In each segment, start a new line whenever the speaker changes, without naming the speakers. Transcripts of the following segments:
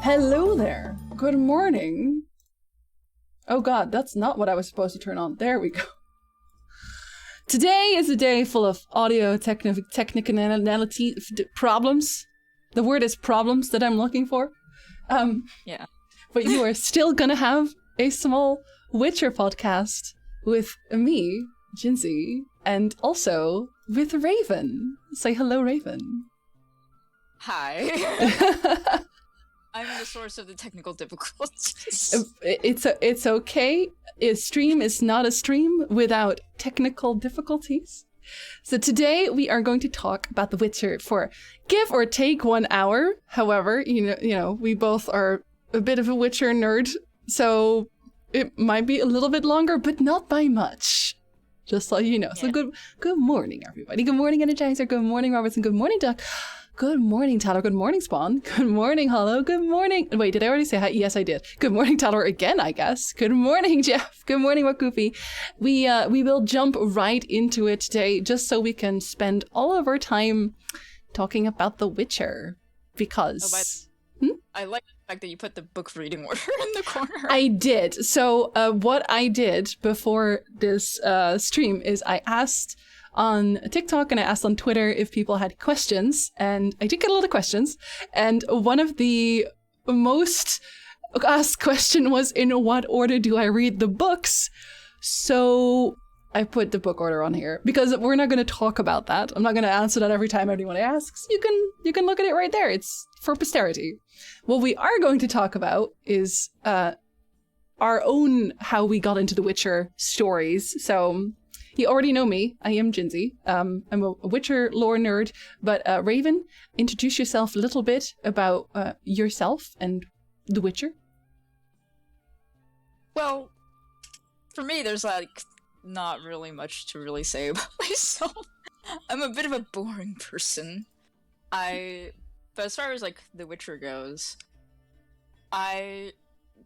Hello there. Good morning. Oh god, that's not what I was supposed to turn on. There we go. Today is a day full of audio technicality problems. The word is problems that I'm looking for.
Yeah.
But you are still gonna have a small Witcher podcast with me, Jinsey, and also with Raven. Say hello, Raven.
Hi. I'm the source of the technical difficulties.
It's okay. A stream is not a stream without technical difficulties. So today we are going to talk about The Witcher for give or take 1 hour. However, you know, we both are a bit of a Witcher nerd, so it might be a little bit longer, but not by much. Just so you know. Yeah. So good morning, everybody. Good morning, Energizer. Good morning, Robertson. Good morning, Duck. Good morning, Tyler. Good morning, Spawn. Good morning, Hollow. Good morning. Wait, did I already say hi? Yes, I did. Good morning, Tyler, again, I guess. Good morning, Jeff. Good morning, Wakufi. We will jump right into it today just so we can spend all of our time talking about The Witcher. Because...
I like the fact that you put the book reading order in the corner.
I did. So what I did before this stream is I asked on TikTok and I asked on Twitter if people had questions, and I did get a lot of questions, and one of the most asked question was, in what order do I read the books? So I put the book order on here because we're not going to talk about that. I'm not going to answer that every time anyone asks. You can look at it right there. It's for posterity. What we are going to talk about is our own how we got into The Witcher stories. So you already know me. I am Jinsey. I'm a Witcher lore nerd. But Raven, introduce yourself a little bit about yourself and The Witcher.
Well, for me, there's not really much to really say about myself. I'm a bit of a boring person. But as far as The Witcher goes, I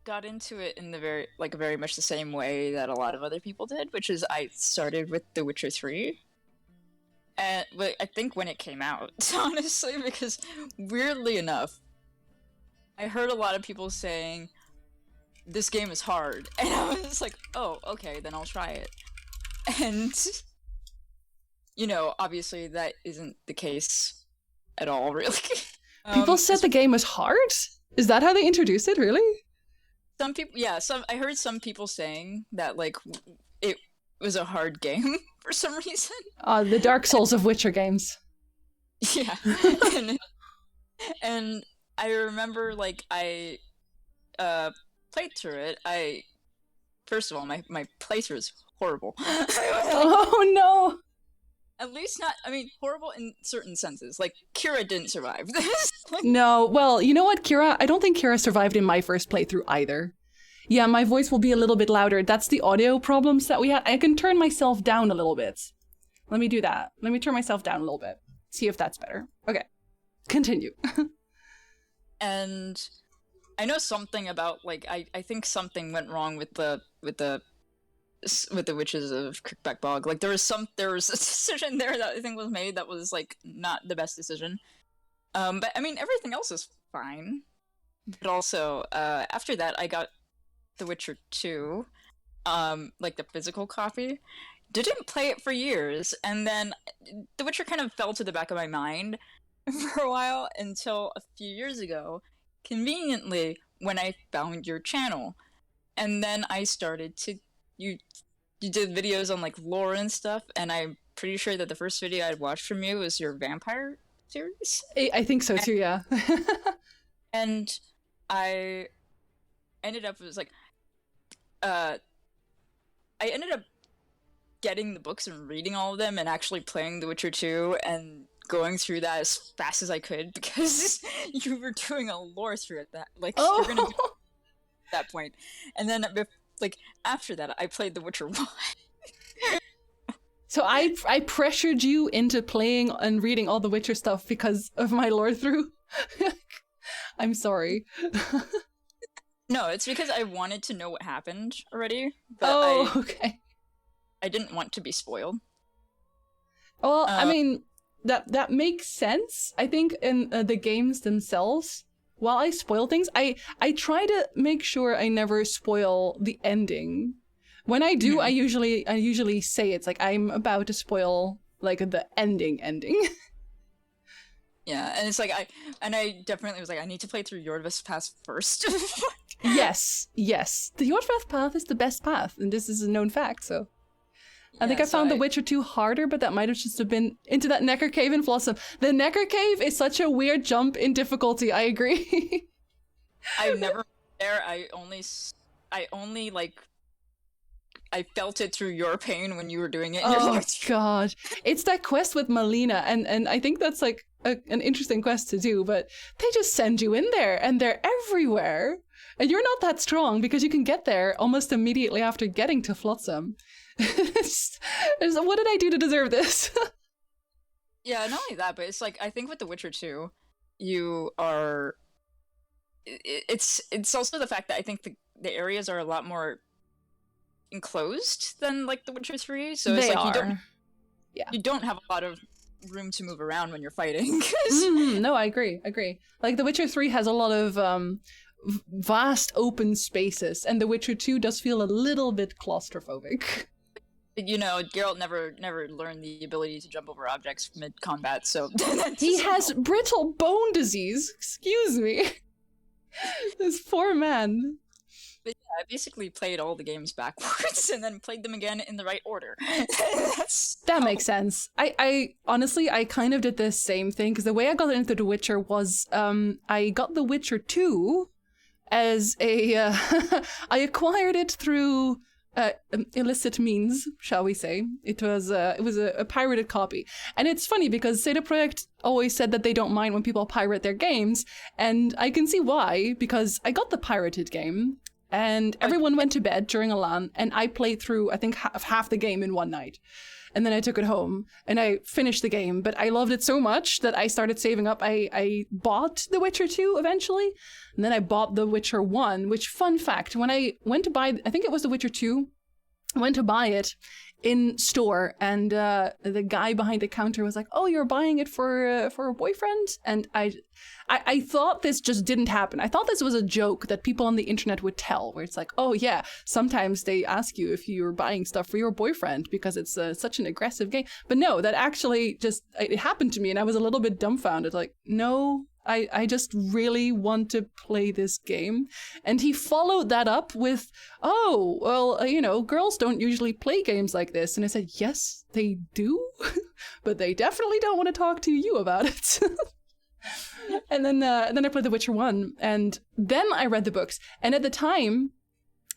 got into it in the very much the same way that a lot of other people did, which is I started with The Witcher 3. And I think when it came out, honestly, because weirdly enough, I heard a lot of people saying, this game is hard, and I was like, oh, okay, then I'll try it. And, obviously that isn't the case at all, really.
People said the game was hard? Is that how they introduced it, really?
Some people, yeah, I heard some people saying that, it was a hard game for some reason.
The Dark Souls of Witcher games.
Yeah. and I remember, I played through it. First of all, my playthrough is horrible.
Oh, no!
At least not, horrible in certain senses. Kira didn't survive this.
No, well, you know what, Kira? I don't think Kira survived in my first playthrough either. Yeah, my voice will be a little bit louder. That's the audio problems that we had. I can turn myself down a little bit. Let me do that. Let me turn myself down a little bit. See if that's better. Okay. Continue.
And I know something about, I think something went wrong with the Witches of Crickback Bog. There was a decision there that I think was made that was not the best decision. But everything else is fine. But also, after that, I got The Witcher 2, the physical copy. Didn't play it for years, and then The Witcher kind of fell to the back of my mind for a while until a few years ago, conveniently, when I found your channel. And then I started to you did videos on lore and stuff, and I'm pretty sure that the first video I'd watched from you was your vampire series.
I think so too, yeah.
And I ended up I ended up getting the books and reading all of them and actually playing The Witcher 2 and going through that as fast as I could because you were doing a lore through at that. You're gonna do at that point. And then after that, I played The Witcher 1.
So I pressured you into playing and reading all the Witcher stuff because of my Lorethrough. I'm sorry.
No, it's because I wanted to know what happened already. But
okay.
I didn't want to be spoiled.
Well, that makes sense. I think in the games themselves, while I spoil things, I try to make sure I never spoil the ending. When I do, I usually say it's like I'm about to spoil like the ending.
Yeah, and it's like I definitely was like, I need to play through Yordvith's Path first.
Yes. The Yordvith path is the best path, and this is a known fact, so. I think I found The Witcher 2 harder, but that might have just have been into that Necker Cave in Flotsam. The Necker Cave is such a weird jump in difficulty, I agree.
I've never been there. I only like I felt it through your pain when you were doing it.
Oh god. It's that quest with Melina, and I think that's like an interesting quest to do, but they just send you in there and they're everywhere. And you're not that strong because you can get there almost immediately after getting to Flotsam. What did I do to deserve this?
Yeah, not only that, but it's like, I think with The Witcher 2, it's also the fact that I think the areas are a lot more enclosed than like The Witcher 3, so it's you don't have a lot of room to move around when you're fighting.
No, I agree. Like The Witcher 3 has a lot of vast open spaces, and The Witcher 2 does feel a little bit claustrophobic.
You know, Geralt never learned the ability to jump over objects mid-combat, so...
He has brittle bone disease! Excuse me! This poor man.
But yeah, I basically played all the games backwards, and then played them again in the right order.
That makes sense. I honestly, I kind of did the same thing, because the way I got into The Witcher was, I got The Witcher 2 as a... I acquired it through... illicit means, shall we say. It was a pirated copy. And it's funny because CD Projekt always said that they don't mind when people pirate their games, and I can see why, because I got the pirated game, and everyone went to bed during a LAN, and I played through, I think, half the game in one night. And then I took it home, and I finished the game, but I loved it so much that I started saving up. I bought The Witcher 2 eventually, and then I bought The Witcher 1, which, fun fact, when I went to buy, I think it was The Witcher 2, I went to buy it in store, and the guy behind the counter was like, "Oh, you're buying it for a boyfriend?" And I thought this just didn't happen. I thought this was a joke that people on the internet would tell, where it's like, "Oh yeah, sometimes they ask you if you're buying stuff for your boyfriend because it's such an aggressive game." But no, that actually just it happened to me, and I was a little bit dumbfounded. Like, no. I just really want to play this game. And he followed that up with, "Oh, well, you know, girls don't usually play games like this." And I said, "Yes, they do, but they definitely don't want to talk to you about it." And then I played The Witcher 1, and then I read the books. And at the time,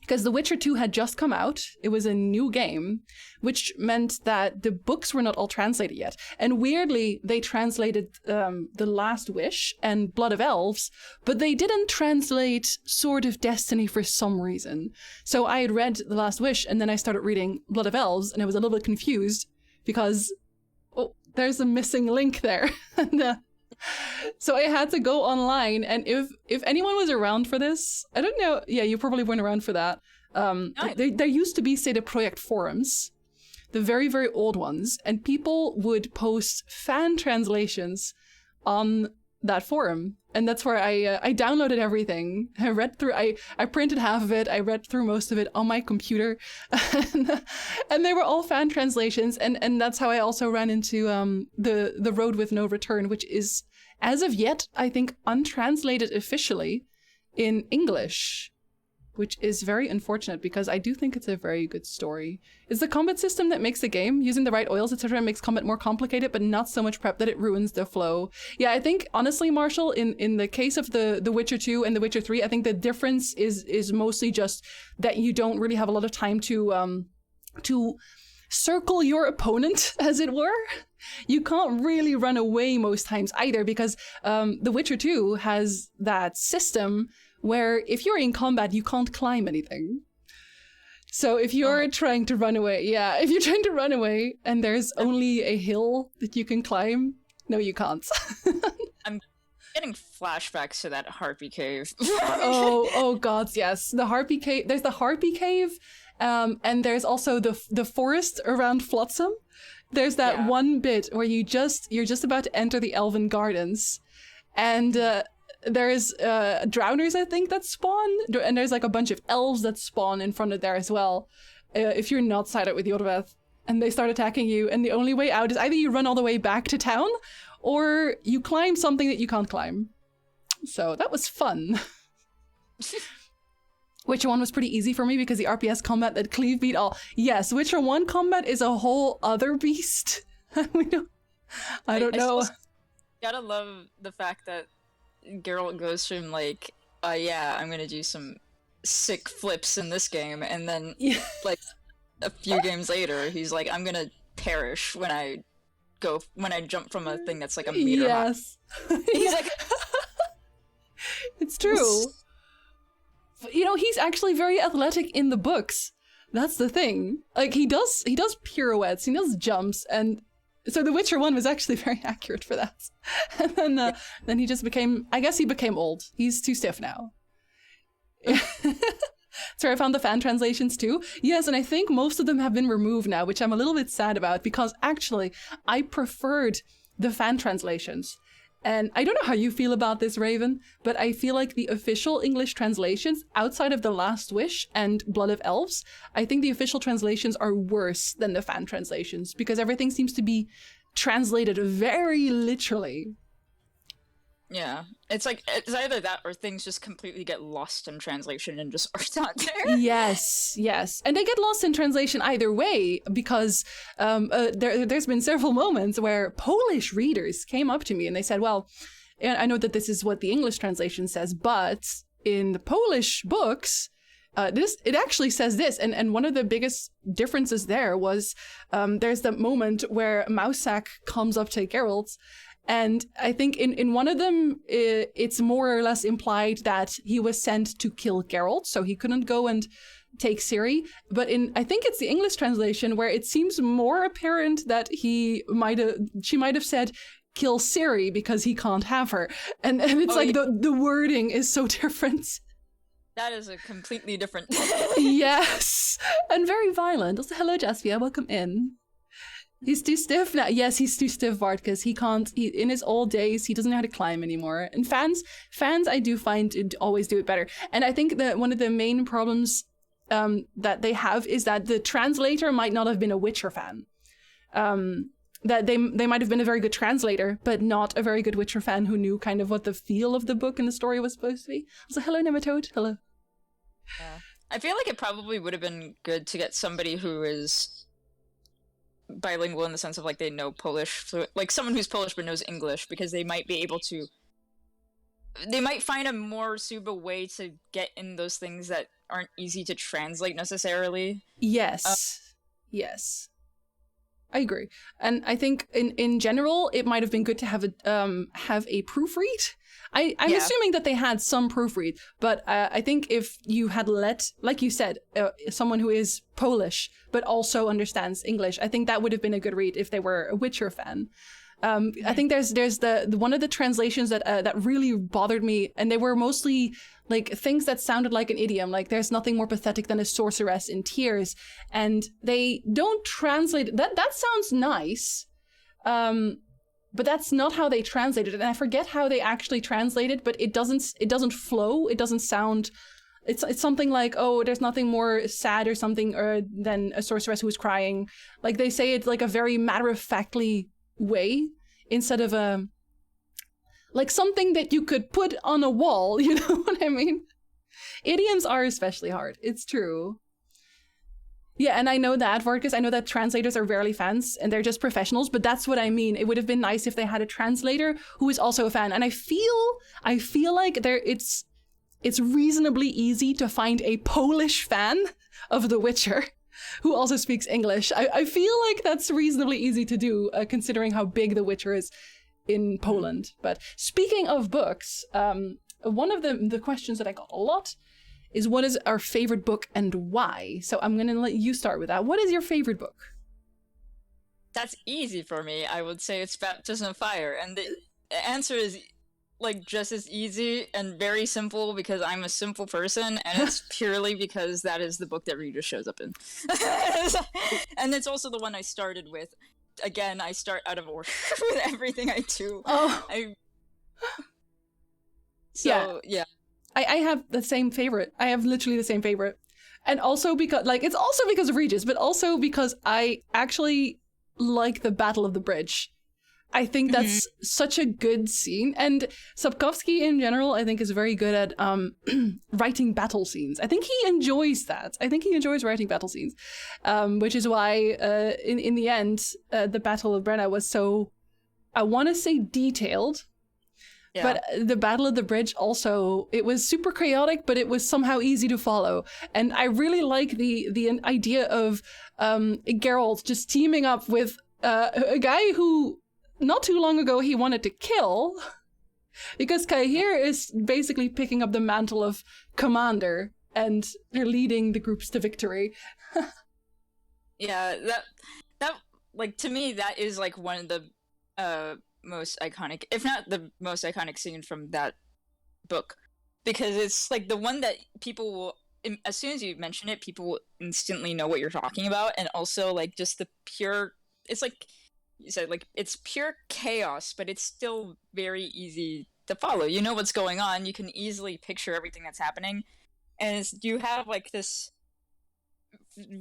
because The Witcher 2 had just come out, it was a new game, which meant that the books were not all translated yet. And weirdly, they translated The Last Wish and Blood of Elves, but they didn't translate Sword of Destiny for some reason. So I had read The Last Wish, and then I started reading Blood of Elves, and I was a little bit confused because, oh, there's a missing link there. And, so I had to go online, and if anyone was around for this, I don't know. Yeah, you probably weren't around for that. There used to be CD Projekt forums, the very, very old ones, and people would post fan translations on that forum. And that's where I downloaded everything. I read through, I printed half of it, I read through most of it on my computer. And they were all fan translations, and that's how I also ran into the Road with No Return, which is, as of yet, I think, untranslated officially in English, which is very unfortunate because I do think it's a very good story. It's the combat system that makes the game. Using the right oils, etc. makes combat more complicated, but not so much prep that it ruins the flow. Yeah, I think, honestly, Marshall, in the case of the Witcher 2 and The Witcher 3, I think the difference is mostly just that you don't really have a lot of time to circle your opponent, as it were. You can't really run away most times either, because The Witcher 2 has that system where if you're in combat, you can't climb anything. So if you're trying to run away, and there's only a hill that you can climb, no, you can't.
I'm getting flashbacks to that Harpy Cave.
oh God, yes. The Harpy Cave, there's the Harpy Cave, and there's also the forest around Flotsam. There's that one bit where you're just about to enter the Elven Gardens, and there's drowners, I think, that spawn, and there's like a bunch of elves that spawn in front of there as well. If you're not sided with Jorveth, and they start attacking you, and the only way out is either you run all the way back to town, or you climb something that you can't climb. So that was fun. Witcher 1 was pretty easy for me because the RPS combat that Cleve beat all. Yes, Witcher 1 combat is a whole other beast. I don't know.
Gotta love the fact that Geralt goes from like, yeah, I'm gonna do some sick flips in this game, and then like a few games later, he's like, I'm gonna perish when I jump from a thing that's like a meter high.
Yes.
He's like,
it's true. You know, he's actually very athletic in the books. That's the thing. Like he does pirouettes, he does jumps, and so The Witcher 1 was actually very accurate for that. And then he just became, I guess he became old. He's too stiff now. So I found the fan translations too. Yes, and I think most of them have been removed now, which I'm a little bit sad about, because actually I preferred the fan translations. And I don't know how you feel about this, Raven, but I feel like the official English translations, outside of The Last Wish and Blood of Elves, I think the official translations are worse than the fan translations, because everything seems to be translated very literally.
Yeah, it's like, it's either that or things just completely get lost in translation and just are not there.
Yes. And they get lost in translation either way, because there's been several moments where Polish readers came up to me and they said, well, I know that this is what the English translation says, but in the Polish books, it actually says this. And one of the biggest differences there was there's the moment where Mousak comes up to Geralt. And I think in one of them, it's more or less implied that he was sent to kill Geralt, so he couldn't go and take Ciri. But I think it's the English translation where it seems more apparent that she might have said, kill Ciri because he can't have her. And it's the wording is so different.
That is a completely different...
Yes, and very violent. Also, hello, Jaspia, welcome in. He's too stiff now. Yes, he's too stiff, Bart, because in his old days, he doesn't know how to climb anymore. And fans, I do find always do it better. And I think that one of the main problems that they have is that the translator might not have been a Witcher fan. That they might have been a very good translator, but not a very good Witcher fan who knew kind of what the feel of the book and the story was supposed to be. So hello, Nematode. Hello.
Yeah. I feel like it probably would have been good to get somebody who is bilingual in the sense of like they know Polish, like someone who's Polish but knows English, because they might be able to, they might find a more suitable way to get in those things that aren't easy to translate necessarily.
Yes. I agree. And I think in general, it might have been good to have a proofread. I'm assuming that they had some proofread, but I think if you had like you said, someone who is Polish but also understands English, I think that would have been a good read if they were a Witcher fan. I think there's the one of the translations that really bothered me, and they were mostly like things that sounded like an idiom, like there's nothing more pathetic than a sorceress in tears, and they don't translate that. That sounds nice, but that's not how they translated it, and I forget how they actually translated, but it doesn't flow. It doesn't sound. It's something like, oh, there's nothing more sad or something than a sorceress who's crying. Like they say it like a very matter-of-factly way instead of like something that you could put on a wall. You know what I mean? Idioms are especially hard. It's true. Yeah, and I know that, Vorkus, I know that translators are rarely fans and they're just professionals, but that's what I mean. It would have been nice if they had a translator who is also a fan. And I feel like it's reasonably easy to find a Polish fan of The Witcher who also speaks English. I feel like that's reasonably easy to do, considering how big The Witcher is in Poland. But speaking of books, one of the questions that I got a lot is, what is our favorite book and why? So I'm going to let you start with that. What is your favorite book?
That's easy for me. I would say it's Baptism of Fire. And the answer is like just as easy and very simple because I'm a simple person, and it's purely because that is the book that Regis shows up in. And it's also the one I started with. Again, I start out of order with everything I do.
Oh.
So yeah.
I have the same favorite. I have literally the same favorite. And also because, like, it's also because of Regis, but also because I actually like the Battle of the Bridge. I think that's such a good scene. And Sapkowski in general, I think, is very good at writing battle scenes. I think he enjoys that. I think he enjoys writing battle scenes, which is why in the end, the Battle of Brenna was so, I want to say detailed, but the Battle of the Bridge also, it was super chaotic, but it was somehow easy to follow. And I really like the idea of Geralt just teaming up with a guy who not too long ago he wanted to kill, because Cahir is basically picking up the mantle of commander and they're leading the groups to victory.
Yeah, that like, to me, that is like one of the most iconic, if not the most iconic scene from that book, because it's like the one that people will, as soon as you mention it, people will instantly know what you're talking about. And also, like, just the pure, it's like you said, like, it's pure chaos, but it's still very easy to follow. You know what's going on, you can easily picture everything that's happening, and you have like this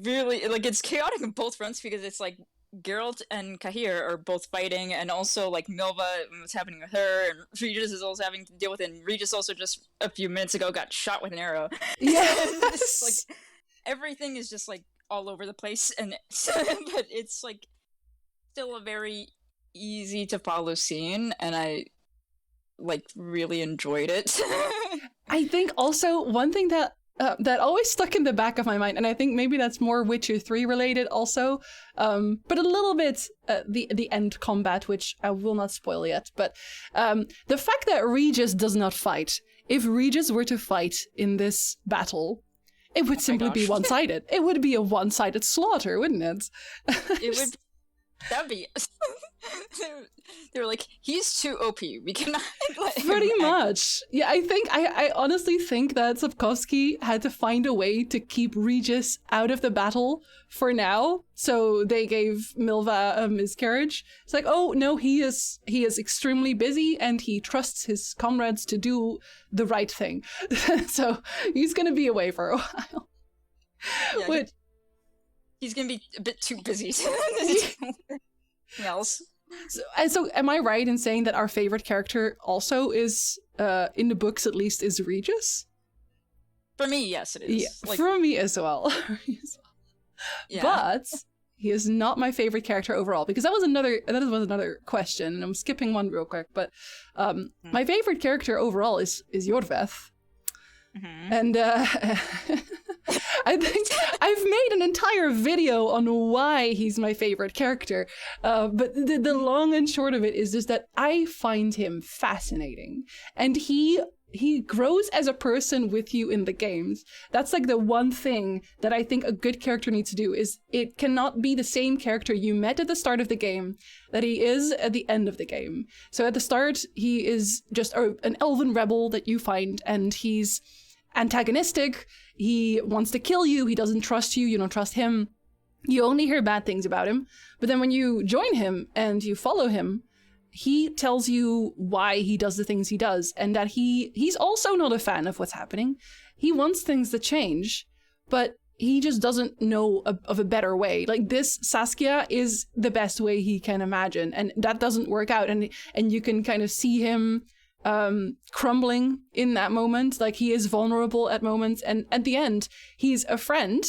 really, like, it's chaotic on both fronts, because it's like Geralt and Cahir are both fighting, and also like Milva, what's happening with her, and Regis is also having to deal with it, and Regis also just a few minutes ago got shot with an arrow.
Yes!
Like, everything is just like all over the place, and but it's like still a very easy to follow scene, and I like really enjoyed it.
I think also one thing that that always stuck in the back of my mind, and I think maybe that's more Witcher 3 related also, but a little bit the end combat, which I will not spoil yet, but the fact that Regis does not fight. If Regis were to fight in this battle, it would simply be one-sided. It would be a one-sided slaughter, wouldn't it?
It would. That'd be. They were like, he's too OP. We cannot let him
Pretty
act.
much. Yeah, I honestly think that Sapkowski had to find a way to keep Regis out of the battle for now. So they gave Milva miscarriage. It's like, oh no, he is extremely busy and he trusts his comrades to do the right thing. So he's gonna be away for a while.
Yeah,
Which,
he's gonna be a bit too busy. Else.
So am I right in saying that our favorite character also is, in the books at least, is Regis?
For me, yes, it is.
Yeah,
Like,
for me as well.
yeah.
But he is not my favorite character overall, because that was another question, and I'm skipping one real quick. But my favorite character overall is Yorveth.
Mm-hmm.
And I think I've made an entire video on why he's my favorite character. But the long and short of it is just that I find him fascinating. And he grows as a person with you in the games. That's like the one thing that I think a good character needs to do, is it cannot be the same character you met at the start of the game that he is at the end of the game. So at the start, he is just an elven rebel that you find, and he's antagonistic. He wants to kill you. He doesn't trust you. You don't trust him. You only hear bad things about him. But then when you join him and you follow him, he tells you why he does the things he does, and that he's also not a fan of what's happening. He wants things to change, but he just doesn't know of a better way. Like, this Saskia is the best way he can imagine, and that doesn't work out. And you can kind of see him crumbling in that moment. Like, he is vulnerable at moments, and at the end, he's a friend,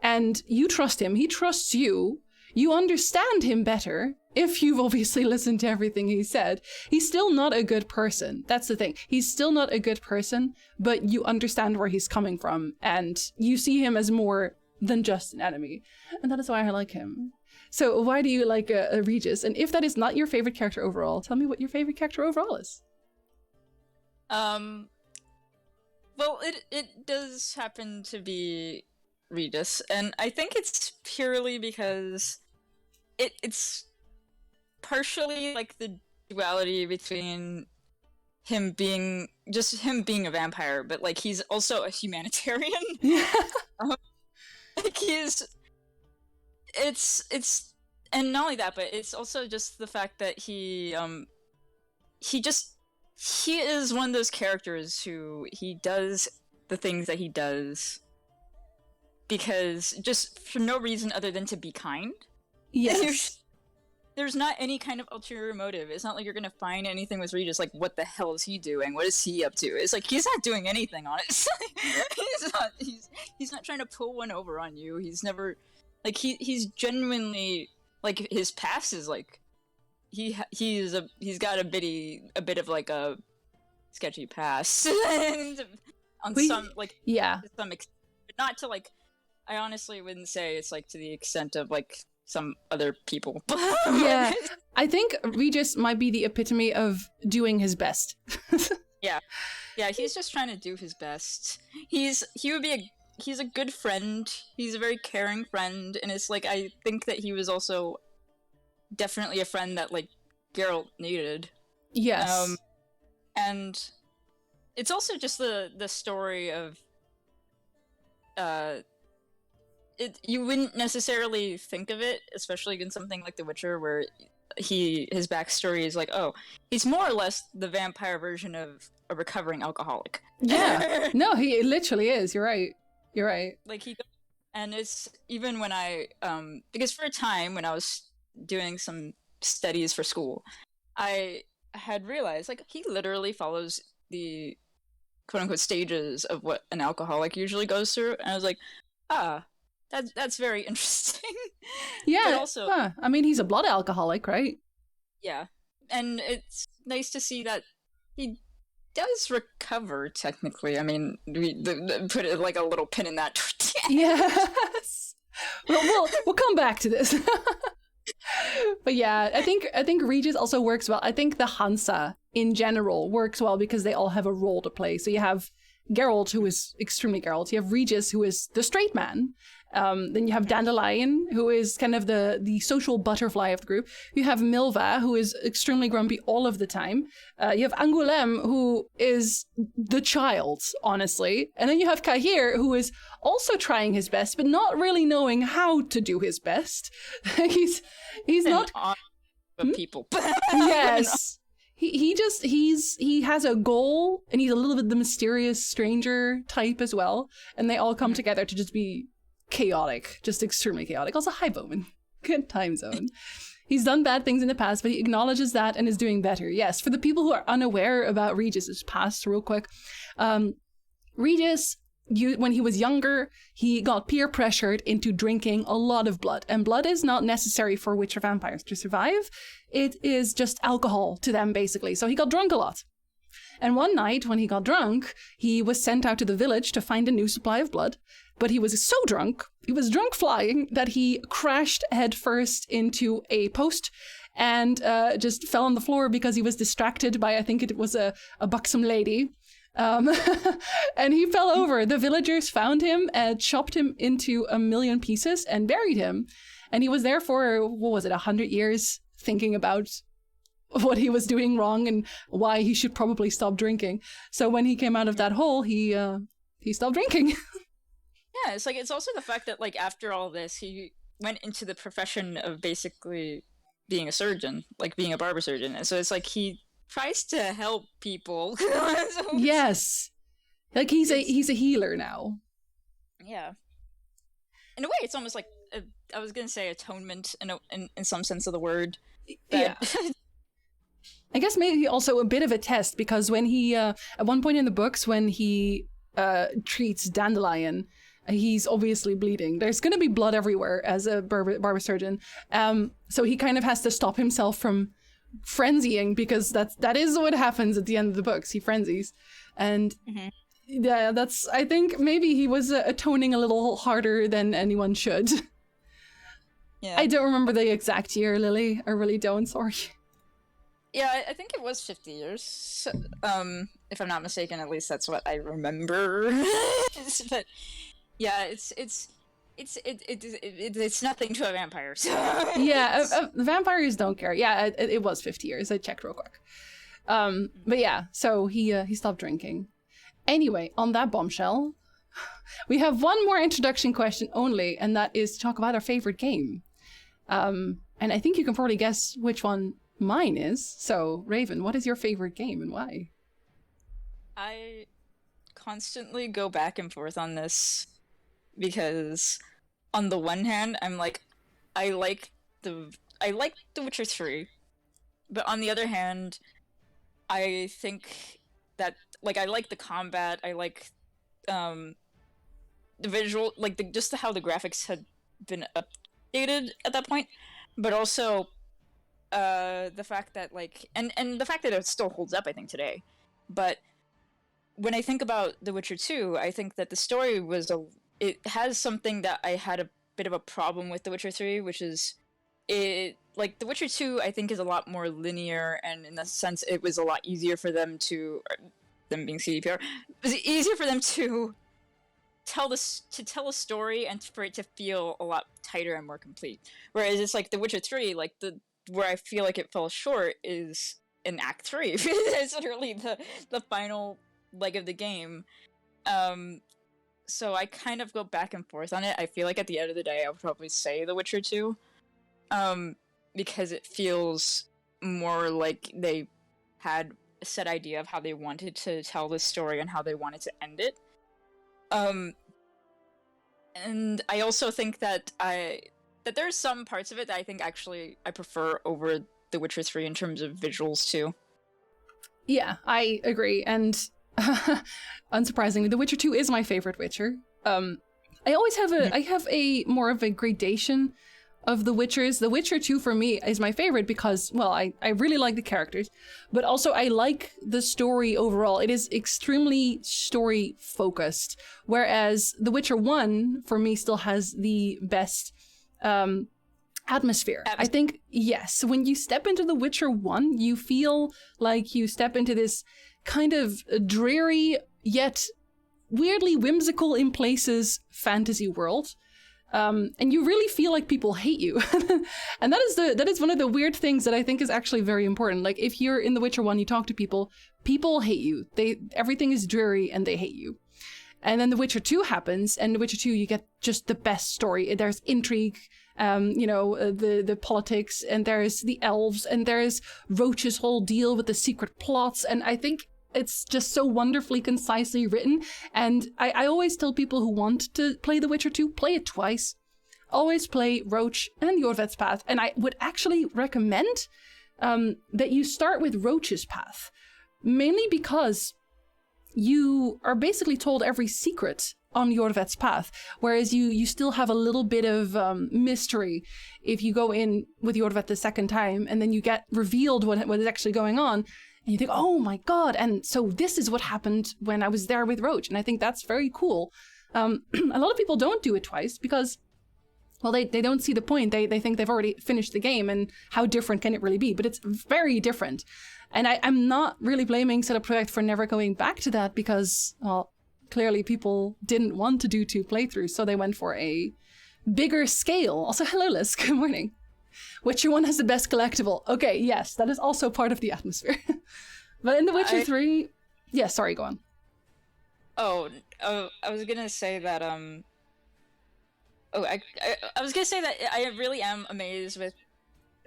and you trust him. He trusts you. You understand him better if you've obviously listened to everything he said. He's still not a good person. That's the thing. He's still not a good person, but you understand where he's coming from, and you see him as more than just an enemy. And that is why I like him. So why do you like Regis? And if that is not your favorite character overall, tell me what your favorite character overall is.
Well, it does happen to be Regis, and I think it's purely because it's partially like the duality between him being a vampire, but like he's also a humanitarian.
Yeah.
Like it's and not only that, but it's also just the fact that he just he is one of those characters who he does the things that he does because just for no reason other than to be kind.
Yes.
There's not any kind of ulterior motive. It's not like you're gonna find anything with Regis like, what the hell is he doing? What is he up to? It's like he's not doing anything, honestly. He's not trying to pull one over on you. He's never like he's genuinely like his past is like he's got a bit of like a sketchy past on some like to some extent, but not to like I honestly wouldn't say it's like to the extent of like some other people.
Yeah, I think Regis might be the epitome of doing his best.
Yeah, he's just trying to do his best. He's a good friend. He's a very caring friend, and it's like I think that he was also definitely a friend that like Geralt needed.
Yes.
And it's also just the story of you wouldn't necessarily think of it, especially in something like The Witcher, where his backstory is like, oh, he's more or less the vampire version of a recovering alcoholic.
Yeah. No, he literally is. You're right.
Like and it's even when I because for a time when I was doing some studies for school, I had realized like he literally follows the quote unquote stages of what an alcoholic usually goes through, and I was like, that's very interesting.
Yeah.
But also,
I mean, he's a blood alcoholic, right?
Yeah, and it's nice to see that he does recover. Technically, I mean, we put it like a little pin in that.
Yes. We'll come back to this. But yeah, I think Regis also works well. I think the Hansa in general works well because they all have a role to play. So you have Geralt, who is extremely Geralt. You have Regis, who is the straight man. Then you have Dandelion, who is kind of the social butterfly of the group. You have Milva, who is extremely grumpy all of the time. You have Angoulême, who is the child, honestly. And then you have Cahir, who is also trying his best, but not really knowing how to do his best. he's not
people.
Yes. He has a goal, and he's a little bit the mysterious stranger type as well. And they all come together to just be chaotic, just extremely chaotic. Also, hi Bowman. Good time zone. He's done bad things in the past, but he acknowledges that and is doing better. Yes, for the people who are unaware about Regis's past, real quick, Regis, when he was younger, he got peer pressured into drinking a lot of blood, and blood is not necessary for Witcher vampires to survive. It is just alcohol to them, basically. So he got drunk a lot. And one night, when he got drunk, he was sent out to the village to find a new supply of blood. But he was so drunk, he was drunk flying, that he crashed headfirst into a post and just fell on the floor because he was distracted by, I think it was a buxom lady. And he fell over. The villagers found him and chopped him into a million pieces and buried him. And he was there for, 100 years thinking about what he was doing wrong and why he should probably stop drinking. So when he came out of that hole, he stopped drinking.
Yeah, it's like it's also the fact that like after all this, he went into the profession of basically being a surgeon, like being a barber surgeon. And so it's like he tries to help people.
Yes, like he's a healer now.
Yeah, in a way, it's almost like I was gonna say atonement in some sense of the word.
Yeah. I guess maybe also a bit of a test, because when he at one point in the books, when he treats Dandelion, he's obviously bleeding. There's going to be blood everywhere as a barber surgeon. So he kind of has to stop himself from frenzying, because that is what happens at the end of the books. He frenzies. And yeah, I think maybe he was atoning a little harder than anyone should. Yeah. I don't remember the exact year, Lily. I really don't, sorry.
Yeah, I think it was 50 years. If I'm not mistaken, at least that's what I remember. But yeah, it's nothing to a vampire. So.
Yeah, vampires don't care. Yeah, it was 50 years. I checked real quick. But yeah, so he stopped drinking. Anyway, on that bombshell, we have one more introduction question only, and that is to talk about our favorite game. And I think you can probably guess which one mine is. So, Raven, what is your favorite game and why?
I constantly go back and forth on this because on the one hand, I'm like, I like I like The Witcher 3, but on the other hand, I think that like I like the combat, I like um the visual, like just how the graphics had been updated at that point, but also the fact that like and the fact that it still holds up, I think, today. But when I think about The Witcher 2, I think that the story it has something that I had a bit of a problem with The Witcher 3, which is it like The Witcher 2 I think is a lot more linear, and in that sense it was a lot easier for them to, them being CDPR, it was easier for them to tell a story and for it to feel a lot tighter and more complete. Whereas it's like The Witcher 3, like where I feel like it fell short is in Act 3. It's literally the final leg of the game. So I kind of go back and forth on it. I feel like at the end of the day I would probably say The Witcher 2. Because it feels more like they had a set idea of how they wanted to tell this story and how they wanted to end it. And I also think that there's some parts of it that I think actually I prefer over The Witcher 3 in terms of visuals too.
Yeah, I agree, and unsurprisingly, The Witcher 2 is my favorite Witcher. I always have I have a more of a gradation of the Witchers. The Witcher 2 for me is my favorite because, well, I really like the characters, but also I like the story overall. It is extremely story focused, whereas The Witcher 1 for me still has the best atmosphere. I think, yes, when you step into The Witcher 1, you feel like you step into this kind of dreary yet weirdly whimsical in places fantasy world. And you really feel like people hate you. And that is one of the weird things that I think is actually very important. Like, if you're in The Witcher 1, you talk to people hate you. Everything is dreary and they hate you. And then The Witcher 2 happens, and The Witcher 2, you get just the best story. There's intrigue, the politics, and there's the elves, and there's Roach's whole deal with the secret plots, and I think it's just so wonderfully concisely written. And I always tell people who want to play The Witcher 2, play it twice. Always play Roach and Jorvet's Path. And I would actually recommend that you start with Roach's Path, mainly because you are basically told every secret on Jorvet's Path, whereas you still have a little bit of mystery if you go in with Jorvet the second time, and then you get revealed what is actually going on. And you think, oh my god, and so this is what happened when I was there with Roach. And I think that's very cool. A lot of people don't do it twice because, well, they don't see the point. They think they've already finished the game, and how different can it really be? But it's very different. And I'm not really blaming CD Projekt for never going back to that because, well, clearly people didn't want to do 2 playthroughs, so they went for a bigger scale. Also, hello Liz, good morning. Witcher 1 has the best collectible. Okay, yes, that is also part of the atmosphere. But in The Witcher 3... Yeah, sorry, go on.
I was gonna say that, I was gonna say that I really am amazed with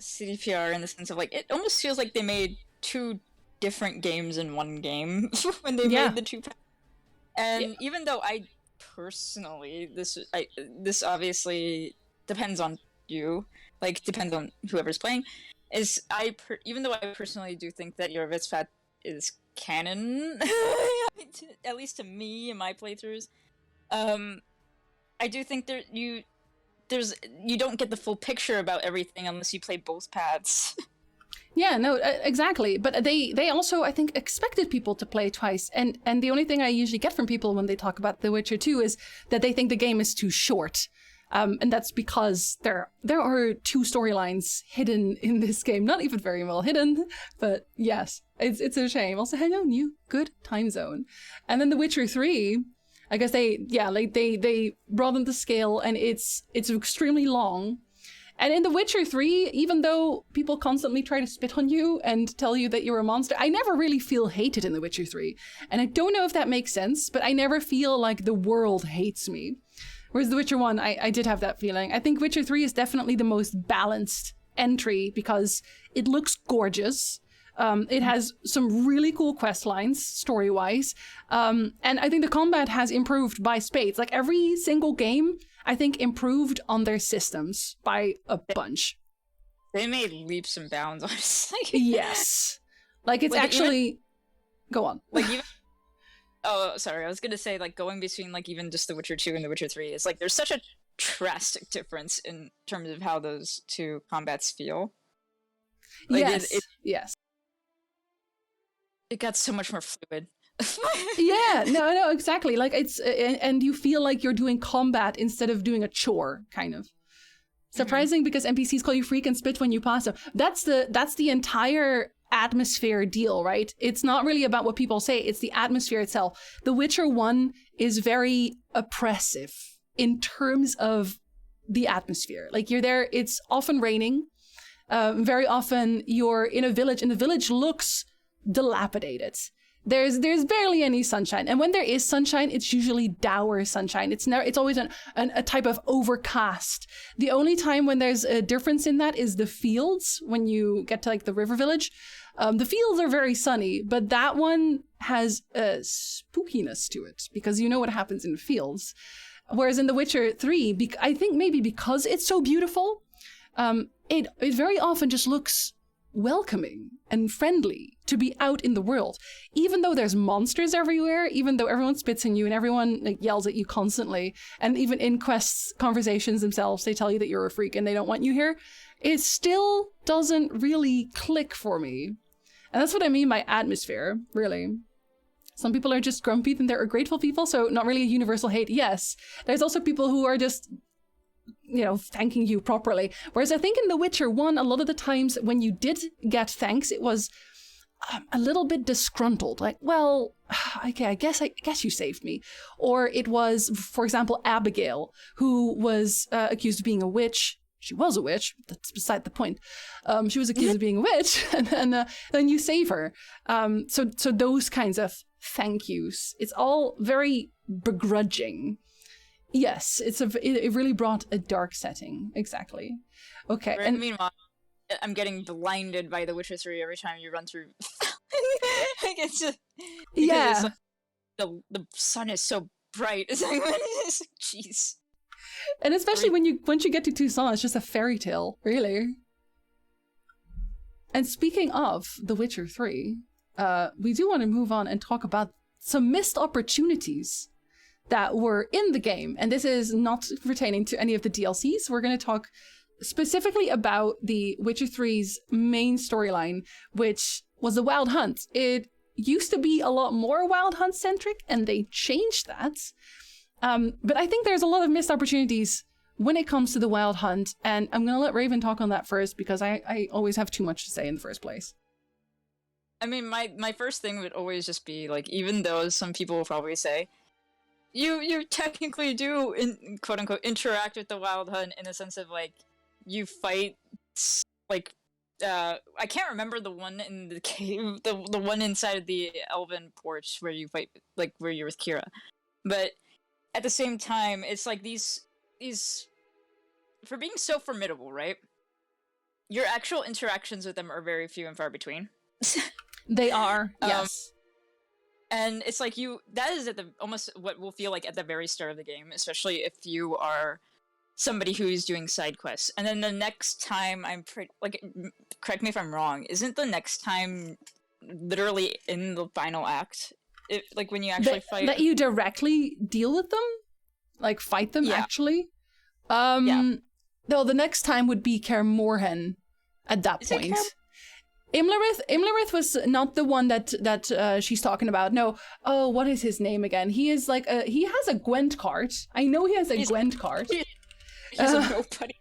CDPR in the sense of, like, it almost feels like they made 2 different games in one game when they made the 2 packs. And even though I personally, this obviously depends on you, like, depends on whoever's playing, even though I personally do think that Jorvet's Path is canon, at least to me in my playthroughs, I do think you don't get the full picture about everything unless you play both paths.
Yeah, no, exactly. But they also, I think, expected people to play twice. And the only thing I usually get from people when they talk about The Witcher 2 is that they think the game is too short. And that's because there are 2 storylines hidden in this game. Not even very well hidden, but yes, it's a shame. Also, hello, new good time zone. And then The Witcher 3, I guess they broadened the scale, and it's extremely long. And in The Witcher 3, even though people constantly try to spit on you and tell you that you're a monster, I never really feel hated in The Witcher 3. And I don't know if that makes sense, but I never feel like the world hates me. Whereas The Witcher 1, I did have that feeling. I think Witcher 3 is definitely the most balanced entry because it looks gorgeous. It has some really cool quest lines, story-wise. And I think the combat has improved by spades. Like, every single game, I think, improved on their systems by a bunch.
They made leaps and bounds, honestly.
Yes. Like, it's like actually... Go on.
Like, even... Oh, sorry. I was going to say, like, going between, like, even just The Witcher 2 and The Witcher 3 is, like, there's such a drastic difference in terms of how those two combats feel. Like,
yes. Yes.
It got so much more fluid.
Yeah, no, exactly. Like, it's... And you feel like you're doing combat instead of doing a chore, kind of. Surprising because NPCs call you freak and spit when you pass them. That's the entire atmosphere deal, right? It's not really about what people say, it's the atmosphere itself. The Witcher 1 is very oppressive in terms of the atmosphere. Like, you're there, it's often raining. Very often you're in a village and the village looks dilapidated. There's barely any sunshine. And when there is sunshine, it's usually dour sunshine. It's always a type of overcast. The only time when there's a difference in that is the fields, when you get to like the river village. The fields are very sunny, but that one has a spookiness to it because you know what happens in the fields. Whereas in The Witcher 3, I think maybe because it's so beautiful, it very often just looks welcoming and friendly to be out in the world, even though there's monsters everywhere, even though everyone spits in you and everyone like yells at you constantly, and even in quests conversations themselves they tell you that you're a freak and they don't want you here. It still doesn't really click for me, and that's what I mean by atmosphere. Really, some people are just grumpy and they're grateful people, so not really a universal hate. Yes, there's also people who are just, you know, thanking you properly. Whereas I think in The Witcher 1, a lot of the times when you did get thanks, it was a little bit disgruntled. Like, well, okay, I guess you saved me. Or it was, for example, Abigail, who was accused of being a witch. She was a witch. That's beside the point. She was accused of being a witch, and then you save her. So those kinds of thank yous. It's all very begrudging. Yes, it really brought a dark setting. Exactly. Okay.
Right, and meanwhile, I'm getting blinded by The Witcher 3 every time you run through. Like, it's just,
yeah.
It's like, the sun is so bright. It's like, jeez.
And especially once you get to Tucson, it's just a fairy tale, really. And speaking of The Witcher 3, we do want to move on and talk about some missed opportunities that were in the game. And this is not pertaining to any of the DLCs. We're going to talk specifically about the Witcher 3's main storyline, which was the Wild Hunt. It used to be a lot more Wild Hunt centric, and they changed that. But I think there's a lot of missed opportunities when it comes to the Wild Hunt, and I'm going to let Raven talk on that first because I always have too much to say in the first place.
I mean, my first thing would always just be, like, even though some people will probably say, you technically do, quote unquote, interact with the Wild Hunt in the sense of, like, you fight, like, I can't remember the one in the cave, the one inside of the Elven porch where you fight, like, where you're with Kira. But at the same time, it's like these, for being so formidable, right? Your actual interactions with them are very few and far between.
They are, yes.
And it's like that is at the almost what will feel like at the very start of the game, especially if you are somebody who's doing side quests. And then the next time, correct me if I'm wrong, isn't the next time literally in the final act? Like when you actually fight?
That you directly deal with them? Like fight them, actually?
Yeah.
No, the next time would be Kaer Morhen at that point. Imlerith was not the one that she's talking about. No. Oh, what is his name again? He is like he has a Gwent card. I know he has a Gwent card.
He's a nobody.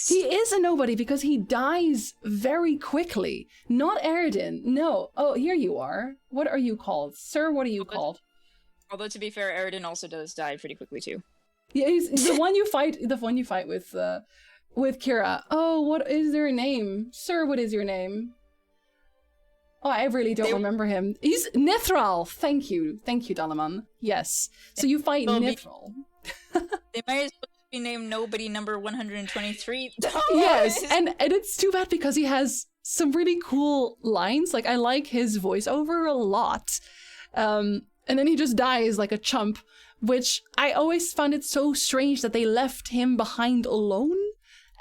he is a nobody because he dies very quickly. Not Eredin. No. Oh, here you are. What are you called? Sir, what are you called?
Although to be fair, Eredin also does die pretty quickly too.
Yeah, he's the one you fight with Kira. Oh, what is their name? Sir, what is your name? Oh, I really don't remember him. He's Nithral. Thank you, Dalaman. Yes. So you fight Nithral.
They might as well be named Nobody number 123.
Yes, and it's too bad because he has some really cool lines. Like, I like his voiceover a lot. And then he just dies like a chump, which I always found it so strange that they left him behind alone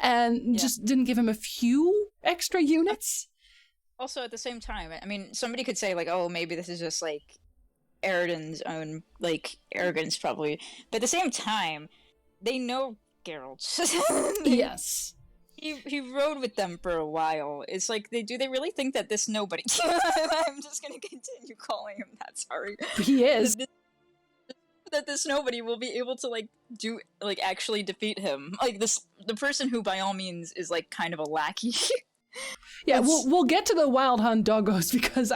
and just didn't give him a few extra units.
Also, at the same time, I mean, somebody could say, like, oh, maybe this is just, like, Eridan's own, like, arrogance, probably. But at the same time, they know Geralt.
Yes.
He rode with them for a while. It's like, do they really think that this nobody... I'm just gonna continue calling him that, sorry.
He is.
That this nobody will be able to, like, actually defeat him. Like, the person who, by all means, is, like, kind of a lackey.
Yeah, we'll get to the Wild Hunt doggos because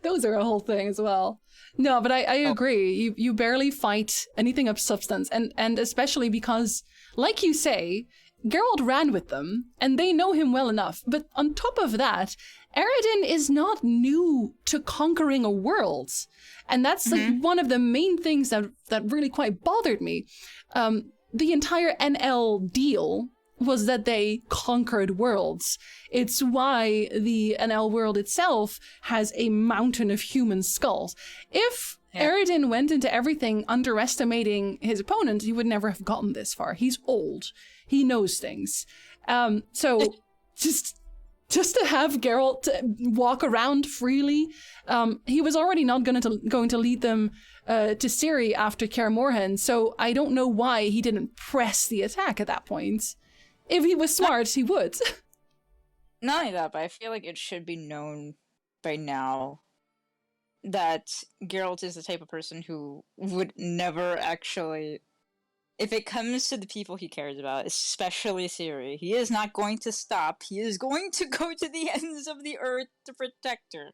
those are a whole thing as well. No, but I agree. You barely fight anything of substance, and especially because, like you say, Geralt ran with them, and they know him well enough. But on top of that, Eredin is not new to conquering a world. And that's like one of the main things that really quite bothered me. The entire NL deal was that they conquered worlds. It's why the NL world itself has a mountain of human skulls. If Eredin went into everything underestimating his opponent, he would never have gotten this far. He's old. He knows things. So just to have Geralt walk around freely, he was already not going to lead them to Ciri after Kaer Morhen, so I don't know why he didn't press the attack at that point. If he was smart, he would.
Not only that, but I feel like it should be known by now that Geralt is the type of person who would never actually... If it comes to the people he cares about, especially Ciri, he is not going to stop. He is going to go to the ends of the earth to protect her.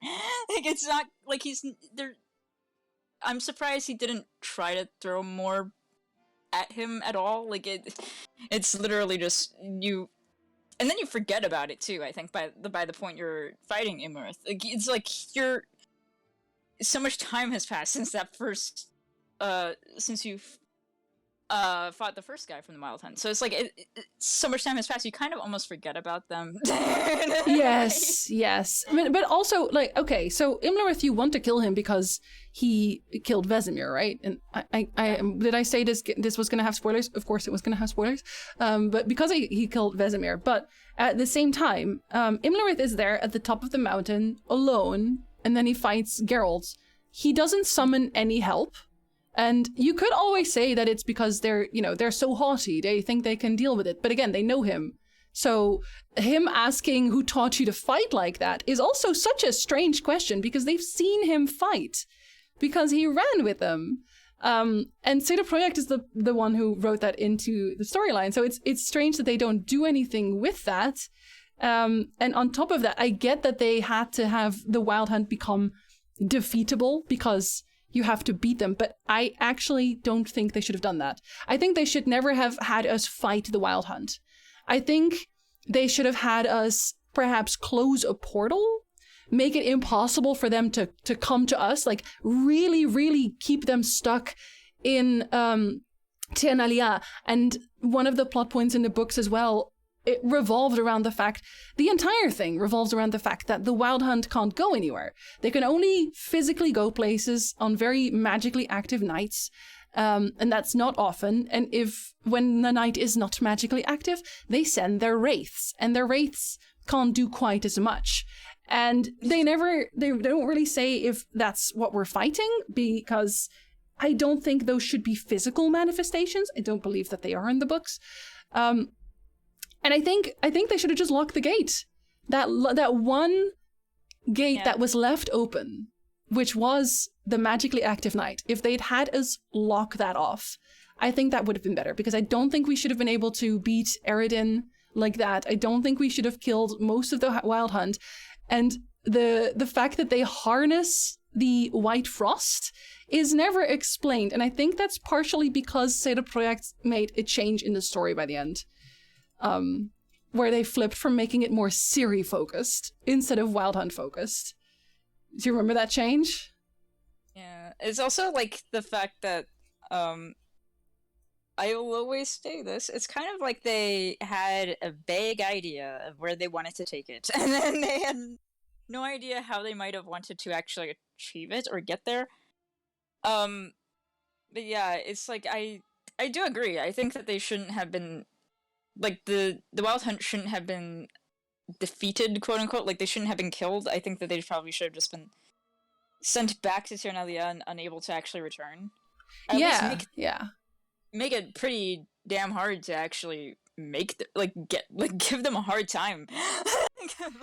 Like, it's not like he's there. I'm surprised he didn't try to throw more at him at all. Like, it's literally just you, and then you forget about it too. I think by the point you're fighting Imrith, like, it's like so much time has passed since that first, since you've fought the first guy from the Wild Hunt. So it's like so much time has passed, you kind of almost forget about them.
Yes. But also, like, okay, so Imlerith, you want to kill him because he killed Vesemir, right? And I did I say this was going to have spoilers? Of course it was going to have spoilers. But because he killed Vesemir. But at the same time, Imlerith is there at the top of the mountain alone, and then he fights Geralt. He doesn't summon any help. And you could always say that it's because they're so haughty, they think they can deal with it. But again, they know him. So him asking who taught you to fight like that is also such a strange question because they've seen him fight because he ran with them. And Seda Projekt is the one who wrote that into the storyline. So it's strange that they don't do anything with that. And on top of that, I get that they had to have the Wild Hunt become defeatable because you have to beat them, but I actually don't think they should have done that. I think they should never have had us fight the Wild Hunt. I think they should have had us perhaps close a portal, make it impossible for them to come to us, like really, really keep them stuck in Teanalia. And one of the plot points in the books as well, it revolved around the entire thing revolves around the fact that the Wild Hunt can't go anywhere. They can only physically go places on very magically active nights, and that's not often. And when the night is not magically active, they send their wraiths, and their wraiths can't do quite as much. And they don't really say if that's what we're fighting, because I don't think those should be physical manifestations. I don't believe that they are in the books. And I think they should have just locked the gate. That one gate that was left open, which was the magically active night. If they'd had us lock that off, I think that would have been better, because I don't think we should have been able to beat Eredin like that. I don't think we should have killed most of the Wild Hunt. And the fact that they harness the White Frost is never explained. And I think that's partially because Seda Projekt made a change in the story by the end. Where they flipped from making it more Ciri focused instead of Wild Hunt focused. Do you remember that change?
Yeah, it's also like the fact that I will always say this. It's kind of like they had a vague idea of where they wanted to take it, and then they had no idea how they might have wanted to actually achieve it or get there. But yeah, it's like I do agree. I think that they shouldn't have been like the Wild Hunt shouldn't have been defeated, quote unquote. Like they shouldn't have been killed. I think that they probably should have just been sent back to Ternalia and unable to actually return. At least make it pretty damn hard to actually give them a hard time.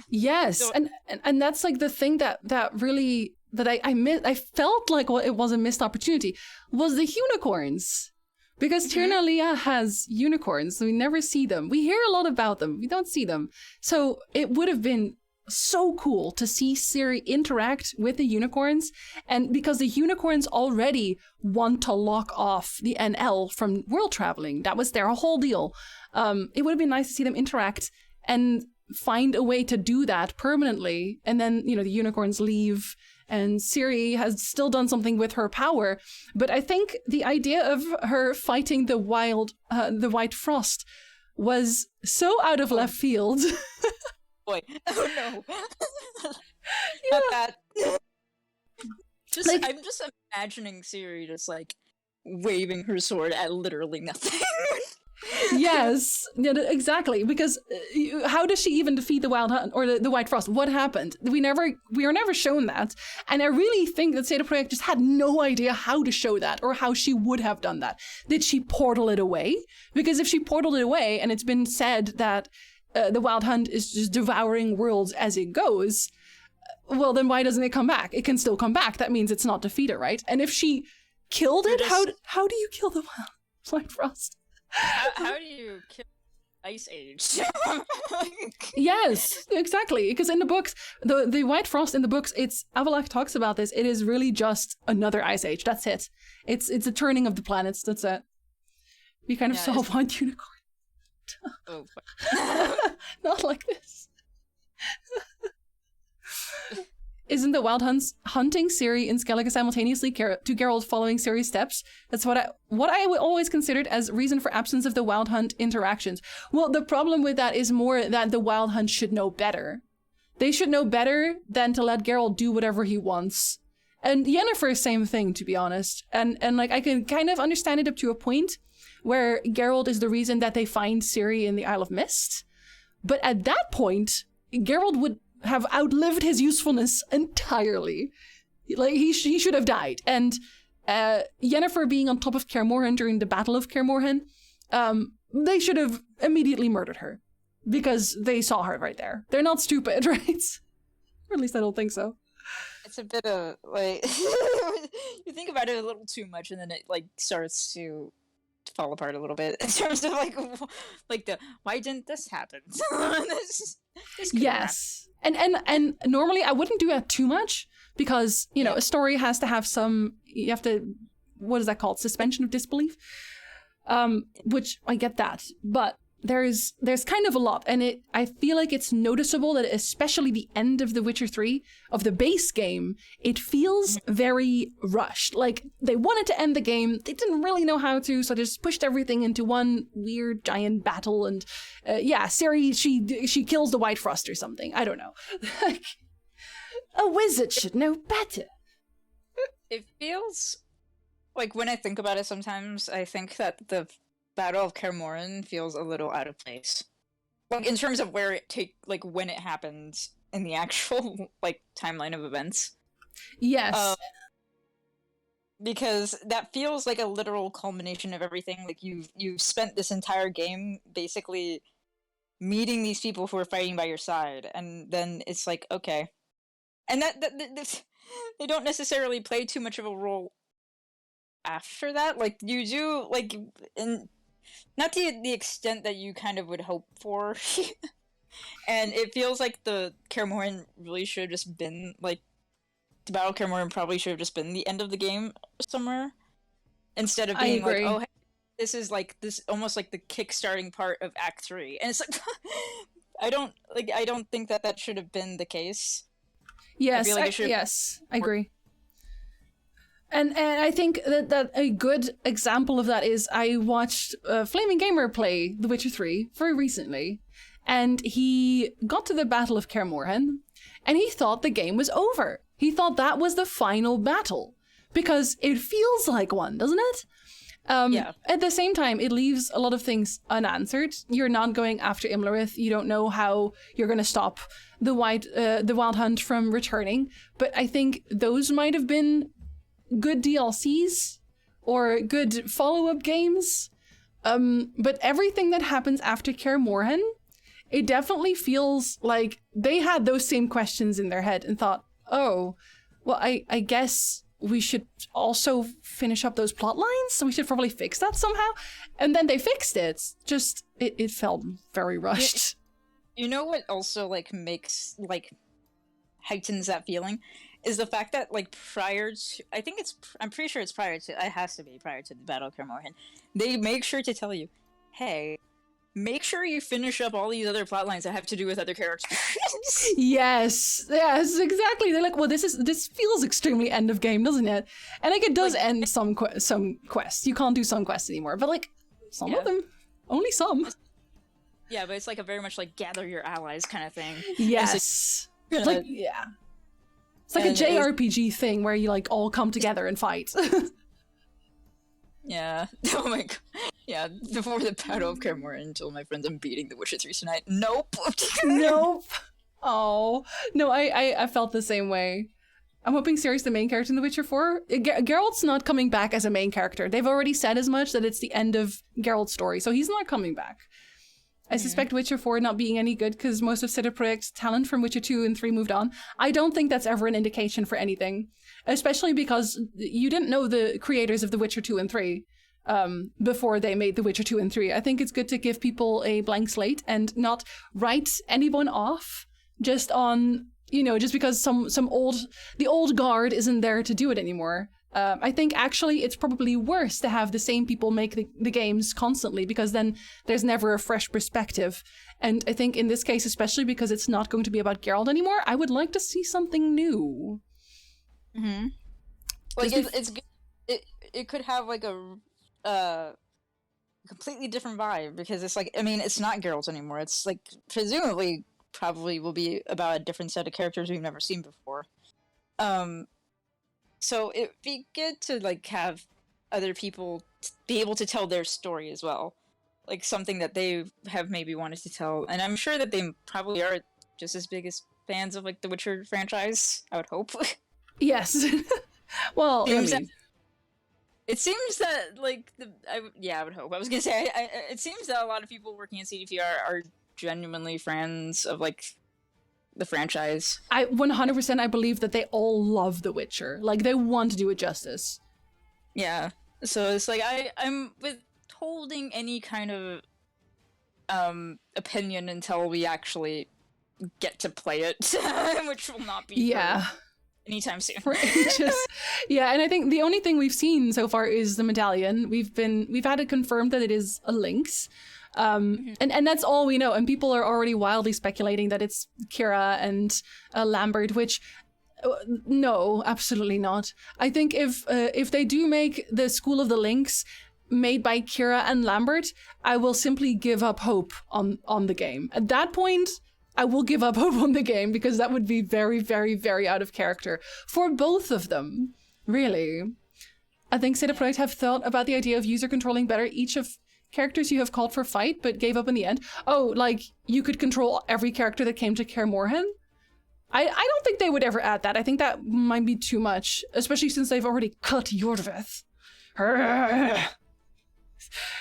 Yes,
So-
and that's like the thing that really that I felt like it was a missed opportunity was the unicorns. Because Ternalia has unicorns, we never see them. We hear a lot about them, we don't see them. So it would have been so cool to see Ciri interact with the unicorns, and because the unicorns already want to lock off the NL from world traveling, that was their whole deal. It would have been nice to see them interact and find a way to do that permanently, and then the unicorns leave and Ciri has still done something with her power. But I think the idea of her fighting the White Frost was so out of left field.
Boy, oh no.
Yeah.
Not that.
Like-
I'm just imagining Ciri just like waving her sword at literally nothing.
Yes, yeah, exactly. Because how does she even defeat the Wild Hunt or the White Frost? What happened? We are never shown that, and I really think that Zeta Projekt just had no idea how to show that or how she would have done that. Did she portal it away? Because if she portaled it away, and it's been said that the Wild Hunt is just devouring worlds as it goes, well, then why doesn't it come back? It can still come back. That means it's not defeated, right? And if she killed it, how do you kill the White Frost?
How do you kill Ice Age?
Yes, exactly. Because in the books, the White Frost in the books, Avallac'h talks about this. It is really just another ice age. That's it. It's a turning of the planets. That's it. We kind of saw one unicorn.
Oh,
Not like this. Isn't the Wild Hunts hunting Ciri and Skellige simultaneously to Geralt following Ciri's steps? That's what I always considered as reason for absence of the Wild Hunt interactions. Well, the problem with that is more that the Wild Hunt should know better. They should know better than to let Geralt do whatever he wants. And Yennefer, same thing, to be honest. And like I can kind of understand it up to a point where Geralt is the reason that they find Ciri in the Isle of Mist. But at that point, Geralt would have outlived his usefulness entirely. Like he should have died. And Yennefer being on top of Kaer Morhen during the Battle of Kaer Morhen, they should have immediately murdered her because they saw her right there. They're not stupid, right? Or at least I don't think so.
it's a bit of like you think about it a little too much, and then it like starts to fall apart a little bit in terms of like the why didn't this happen? this
Yes. And normally I wouldn't do that too much because, a story has to have you have to, what is that called? Suspension of disbelief? Which I get that. But there's kind of a lot. And I feel like it's noticeable that especially the end of The Witcher 3, of the base game, it feels very rushed. Like they wanted to end the game. They didn't really know how to, so they just pushed everything into one weird giant battle. And Ciri, she kills the White Frost or something. I don't know. Like, a wizard should know better.
It feels like when I think about it sometimes, I think that the Battle of Kaer Morhen feels a little out of place. Like in terms of where when it happens in the actual timeline of events.
Yes.
Because that feels like a literal culmination of everything. Like you've spent this entire game basically meeting these people who are fighting by your side, and then it's like, okay. And that they don't necessarily play too much of a role after that. Like you do in not to the extent that you kind of would hope for. And it feels like the Kaer Morhen really should have just been the Battle of Kaer Morhen probably should have just been the end of the game somewhere, instead of being like, oh, hey, this is this almost like the kick-starting part of Act 3. And it's like I don't think that should have been the case.
Yes, I agree. And I think that a good example of that is I watched Flaming Gamer play The Witcher 3 very recently, and he got to the Battle of Kaer Morhen, and he thought the game was over. He thought that was the final battle, because it feels like one, doesn't it? Yeah. At the same time, it leaves a lot of things unanswered. You're not going after Imlerith. You don't know how you're going to stop the Wild Hunt from returning. But I think those might have been good DLCs or good follow-up games. But everything that happens after Kaer Morhen, it definitely feels like they had those same questions in their head and thought, oh, well, I guess we should also finish up those plot lines, so we should probably fix that somehow. And then they fixed it. Just, it felt very rushed.
You know what also, like, makes, like, heightens that feeling? Is the fact that, like, prior to, I'm pretty sure it's prior to, it has to be prior to the Battle of Kaer Morhen, they make sure to tell you, hey, make sure you finish up all these other plot lines that have to do with other characters.
Yes, exactly. They're like, well, this feels extremely end of game, doesn't it? And like, it does end some quests. You can't do some quests anymore, but like some of them, only some.
Yeah, but it's like a very much like gather your allies kind of thing.
Yes, it's like it's like a JRPG thing where you like all come together and fight.
Yeah. Oh my god. Yeah, before the Battle of Kaer Morhen, I told my friends I'm beating The Witcher 3 tonight. Nope.
Nope. Oh. No, I felt the same way. I'm hoping Ciri's the main character in The Witcher 4. Geralt's not coming back as a main character. They've already said as much that it's the end of Geralt's story, so he's not coming back. I suspect Witcher 4 not being any good because most of CD Projekt's talent from Witcher 2 and 3 moved on. I don't think that's ever an indication for anything, especially because you didn't know the creators of The Witcher 2 and 3 before they made The Witcher 2 and 3. I think it's good to give people a blank slate and not write anyone off just on, just because the old guard isn't there to do it anymore. I think actually it's probably worse to have the same people make the games constantly, because then there's never a fresh perspective. And I think in this case, especially because it's not going to be about Geralt anymore, I would like to see something new.
Mm-hmm. Like it's good. It could have like a completely different vibe, because it's like, I mean, it's not Geralt anymore. It's like presumably probably will be about a different set of characters we've never seen before. So it'd be good to like have other people be able to tell their story as well, like something that they have maybe wanted to tell. And I'm sure that they probably are just as big as fans of like the Witcher franchise. I would hope.
Yes. Well,
it seems that like I would hope. I was gonna say it seems that a lot of people working at CDPR are genuinely fans of like the franchise.
I 100% I believe that they all love The Witcher. Like, they want to do it justice.
Yeah. So it's like I'm withholding any kind of opinion until we actually get to play it, which will not be anytime soon. Yeah, and I think the only thing we've seen so far is the medallion. We've had it confirmed that it is a lynx. And that's all we know, and people are already wildly speculating that it's Kira and Lambert, which no, absolutely not. I think if they do make the School of the Lynx made by Kira and Lambert, I will simply give up hope on the game. At that point, I will give up hope on the game, because that would be very, very, very out of character for both of them, really. I think CD Projekt have thought about the idea of user controlling better each of characters you have called for fight, but gave up in the end. Oh, like, you could control every character that came to Kaer Morhen? I don't think they would ever add that. I think that might be too much, especially since they've already cut Yorveth. Not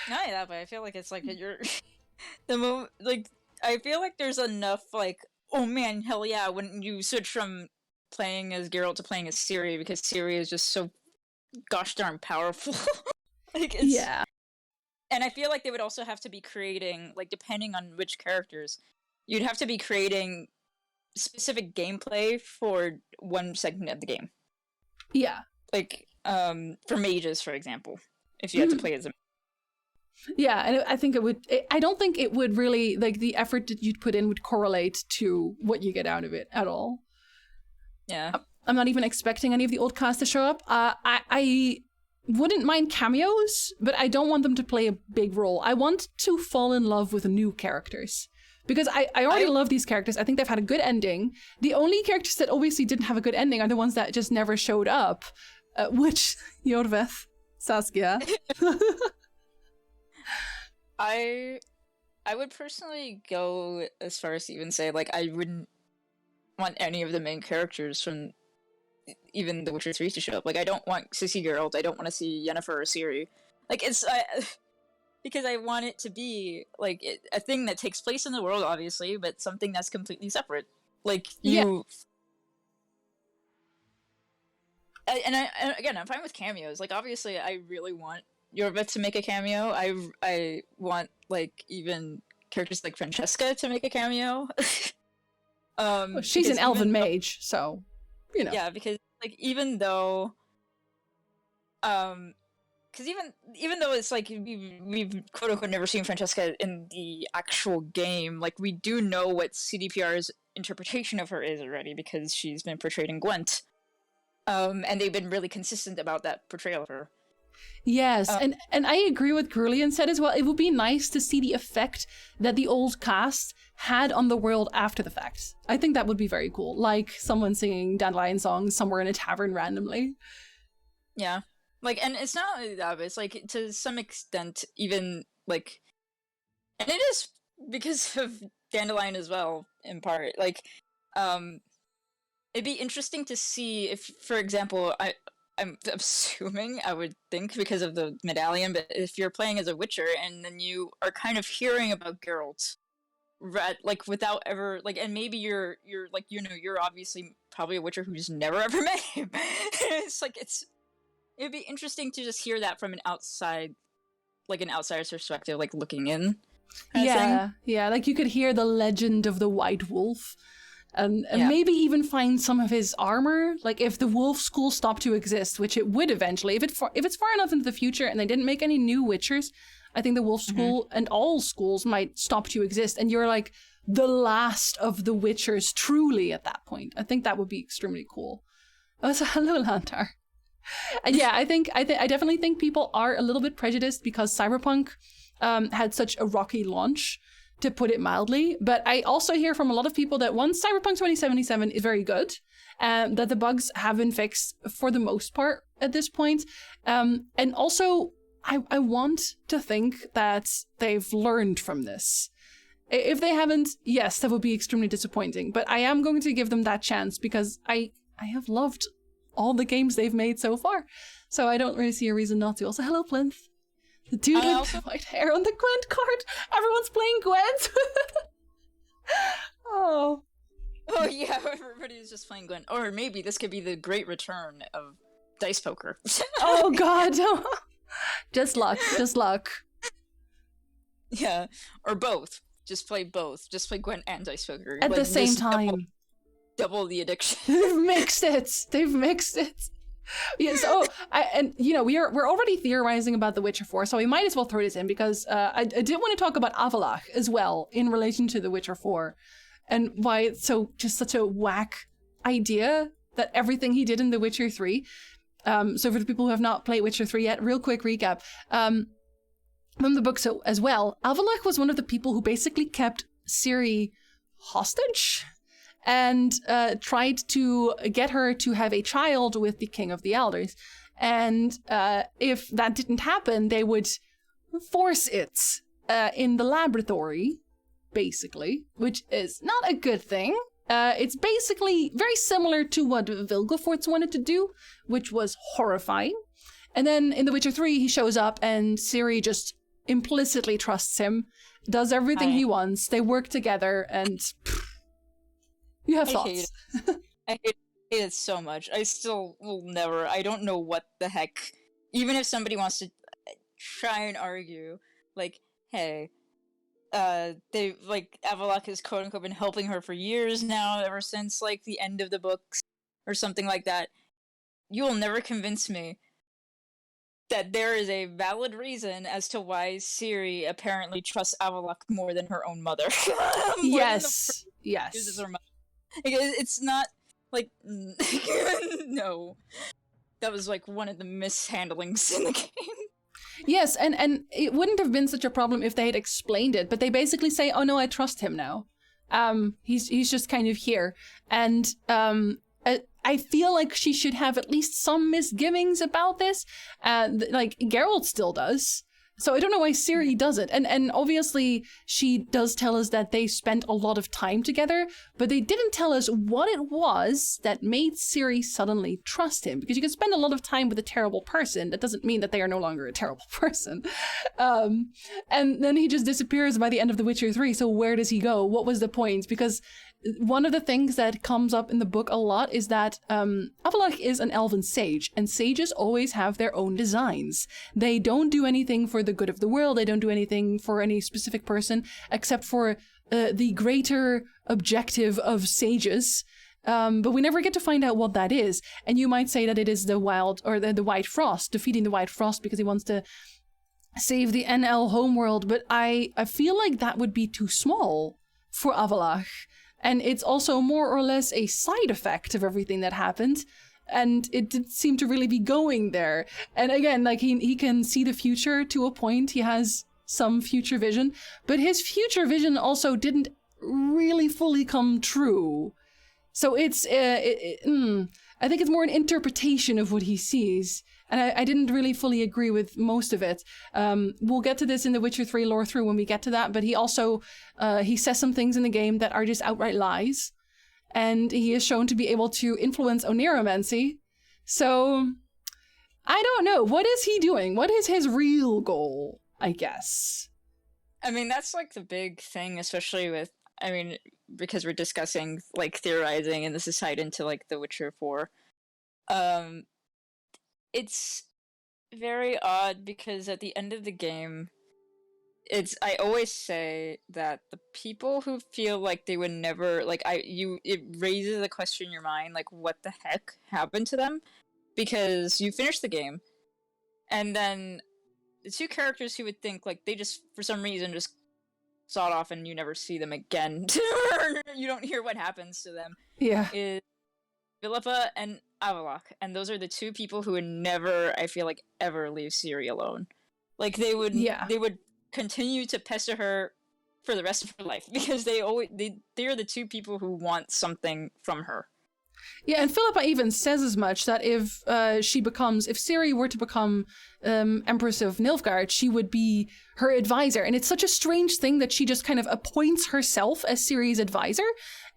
that, but I feel like it's like you're the moment, like, I feel like there's enough like, oh man, hell yeah, when you switch from playing as Geralt to playing as Ciri, because Ciri is just so gosh darn powerful. Like, it's,
yeah.
And I feel like they would also have to be creating, like, depending on which characters, you'd have to be creating specific gameplay for one segment of the game.
Yeah.
Like, for mages, for example, if you had to play as a...
Yeah, and I think it would... I don't think it would really... Like, the effort that you'd put in would correlate to what you get out of it at all.
Yeah.
I'm not even expecting any of the old cast to show up. I wouldn't mind cameos, but I don't want them to play a big role. I want to fall in love with new characters. Because I already love these characters. I think they've had a good ending. The only characters that obviously didn't have a good ending are the ones that just never showed up. Which, Jorveth, Saskia.
I would personally go as far as to even say, like, I wouldn't want any of the main characters from even The Witcher 3 to show up. Like, I don't want to see Geralt, I don't want to see Yennefer or Ciri. Like, it's... because I want it to be, like, a thing that takes place in the world, obviously, but something that's completely separate. Like, you... Yeah. And again, I'm fine with cameos. Like, obviously, I really want Jorveth to make a cameo. I want, like, even characters like Francesca to make a cameo.
Well, she's an elven mage, so, you know.
Yeah, because, like, even though... Because even though it's like we've quote unquote never seen Francesca in the actual game, like we do know what CDPR's interpretation of her is already because she's been portrayed in Gwent, and they've been really consistent about that portrayal of her.
Yes, and I agree with Grulian said as well. It would be nice to see the effect that the old cast had on the world after the fact. I think that would be very cool, like someone singing Dandelion songs somewhere in a tavern randomly.
Yeah. Like, and it's not only that, but it's, like, to some extent, even, like... And it is because of Dandelion as well, in part. Like, it'd be interesting to see if, for example, I'm assuming, I would think, because of the medallion, but if you're playing as a Witcher, and then you are kind of hearing about Geralt, like, without ever... Like, and maybe you're like, you know, you're obviously probably a Witcher who's never ever met him. It's like, it'd be interesting to just hear that from an outside, like an outsider's perspective, like looking in.
Yeah, like you could hear the legend of the White Wolf, and maybe even find some of his armor. Like if the Wolf School stopped to exist, which it would eventually, if it's far enough into the future and they didn't make any new Witchers, I think the Wolf School and all schools might stop to exist, and you're like the last of the Witchers truly at that point. I think that would be extremely cool. Oh, so hello, Lantar. And yeah, I definitely think people are a little bit prejudiced because Cyberpunk had such a rocky launch, to put it mildly. But I also hear from a lot of people that once Cyberpunk 2077 is very good, that the bugs have been fixed for the most part at this point. And also, I want to think that they've learned from this. If they haven't, yes, that would be extremely disappointing. But I am going to give them that chance because I have loved all the games they've made so far. So I don't really see a reason not to. Also, hello, Plinth. The dude with the white hair on the Gwent card. Everyone's playing Gwent. Oh
yeah, everybody's just playing Gwent. Or maybe this could be the great return of Dice Poker.
Oh god. Just luck.
Yeah, or both. Just play both. Just play Gwent and Dice Poker.
At the same time.
Double the addiction.
They've mixed it. Yeah, so we're already theorizing about The Witcher 4, so we might as well throw this in because I did want to talk about Avallac'h as well in relation to The Witcher 4 and why it's just such a whack idea that everything he did in The Witcher 3. So for the people who have not played Witcher 3 yet, real quick recap. From the book as well, Avallac'h was one of the people who basically kept Ciri hostage and tried to get her to have a child with the King of the Elders. And if that didn't happen, they would force it in the laboratory, basically, which is not a good thing. It's basically very similar to what Vilgefortz wanted to do, which was horrifying. And then in The Witcher 3, he shows up and Ciri just implicitly trusts him, does everything he wants, they work together, and... You have thoughts.
I hate it so much. I still will never... I don't know what the heck... Even if somebody wants to try and argue, like, hey, Avallac'h has quote-unquote been helping her for years now, ever since, like, the end of the books, or something like that. You will never convince me that there is a valid reason as to why Ciri apparently trusts Avallac'h more than her own mother.
Yes.
Uses her mother. It's not Like, no. That was, like, one of the mishandlings in the game.
Yes, and it wouldn't have been such a problem if they had explained it, but they basically say, oh no, I trust him now. He's just kind of here. And I feel like she should have at least some misgivings about this. Like, Geralt still does. So I don't know why Ciri doesn't. And obviously she does tell us that they spent a lot of time together, but they didn't tell us what it was that made Ciri suddenly trust him. Because you can spend a lot of time with a terrible person. That doesn't mean that they are no longer a terrible person. And then he just disappears by the end of The Witcher 3. So where does he go? What was the point? Because one of the things that comes up in the book a lot is that Avallac'h is an elven sage, and sages always have their own designs. They don't do anything for the good of the world, they don't do anything for any specific person, except for the greater objective of sages. But we never get to find out what that is. And you might say that it is the White Frost, defeating the White Frost because he wants to save the NL homeworld, but I feel like that would be too small for Avallac'h. And it's also more or less a side effect of everything that happened. And it didn't seem to really be going there. And again, like he can see the future to a point. He has some future vision. But his future vision also didn't really fully come true. So it's, I think it's more an interpretation of what he sees. And I didn't really fully agree with most of it. We'll get to this in The Witcher 3 Lorethrough when we get to that, but he also, he says some things in the game that are just outright lies. And he is shown to be able to influence oneiromancy. So, I don't know. What is he doing? What is his real goal, I guess?
I mean, that's like the big thing, especially with, I mean, because we're discussing, like, theorizing, and this is tied into, like, The Witcher 4. It's very odd because at the end of the game, I always say that the people who feel like they would never, like, it raises a question in your mind, like, what the heck happened to them? Because you finish the game, and then the two characters who would think, like, they just, for some reason, just sawed off and you never see them again, you don't hear what happens to them, is Philippa and Avallac'h, and those are the two people who would never, I feel like, ever leave Ciri alone. Like, they would continue to pester her for the rest of her life, because they're the two people who want something from her.
Yeah, and Philippa even says as much, that if Ciri were to become Empress of Nilfgaard, she would be her advisor. And it's such a strange thing that she just kind of appoints herself as Ciri's advisor.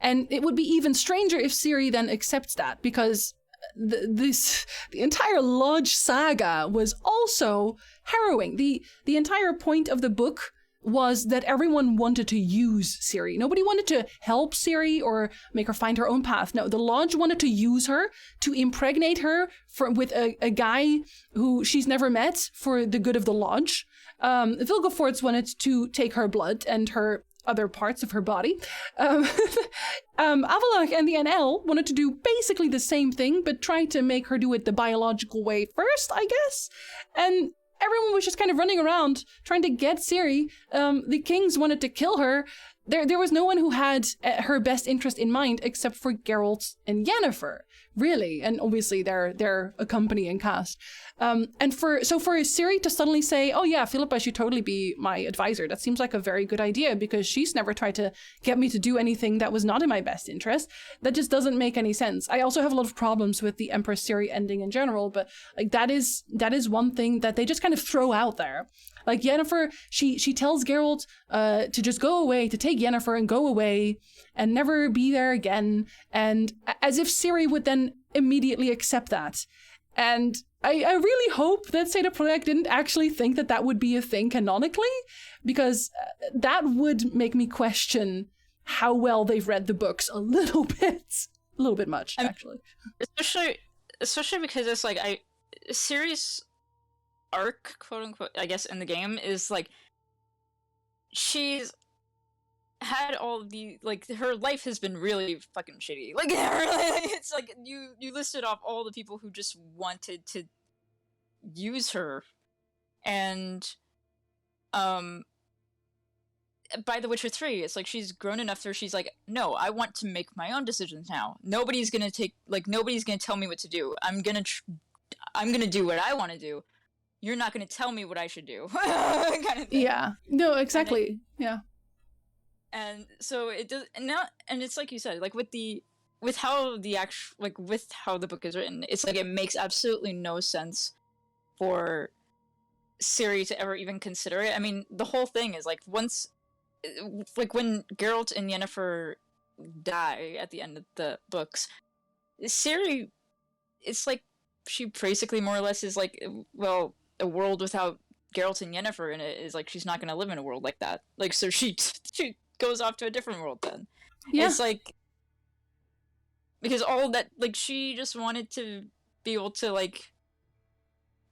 And it would be even stranger if Ciri then accepts that, because the entire Lodge saga was also harrowing. The entire point of the book was that everyone wanted to use Ciri. Nobody wanted to help Ciri or make her find her own path. No, the Lodge wanted to use her, to impregnate her with a guy who she's never met for the good of the Lodge. Vilgefortz wanted to take her blood and her other parts of her body. Avallac'h and the NL wanted to do basically the same thing, but tried to make her do it the biological way first, I guess. And everyone was just kind of running around trying to get Ciri. The kings wanted to kill her. There was no one who had her best interest in mind except for Geralt and Yennefer, really. And obviously they're accompanying cast. And for Ciri to suddenly say, oh yeah, Philippa should totally be my advisor, that seems like a very good idea, because she's never tried to get me to do anything that was not in my best interest. That just doesn't make any sense. I also have a lot of problems with the Empress Ciri ending in general, but like that is one thing that they just kind of throw out there. Like Yennefer, she tells Geralt to just go away, to take Yennefer and go away and never be there again, and as if Ciri would then immediately accept that. And I really hope that Seda Projekt didn't actually think that would be a thing canonically, because that would make me question how well they've read the books a little bit much, actually.
Especially because it's like Ciri's arc, quote unquote, I guess, in the game is like she's had all the, like, her life has been really fucking shitty. Like, it's like you listed off all the people who just wanted to use her, and by The Witcher 3, it's like she's grown enough where she's like, no, I want to make my own decisions now. Nobody's gonna tell me what to do. I'm gonna do what I want to do. You're not gonna tell me what I should do. Kind of thing.
Yeah. No, exactly. Yeah.
And so it does, and it's like you said, like with how the book is written, it's like it makes absolutely no sense for Ciri to ever even consider it. I mean, the whole thing is like when Geralt and Yennefer die at the end of the books, Ciri, it's like she basically more or less is like, well, a world without Geralt and Yennefer in it is like she's not going to live in a world like that. Like, so she goes off to a different world then. Yeah. It's like, because all that, like, she just wanted to be able to, like,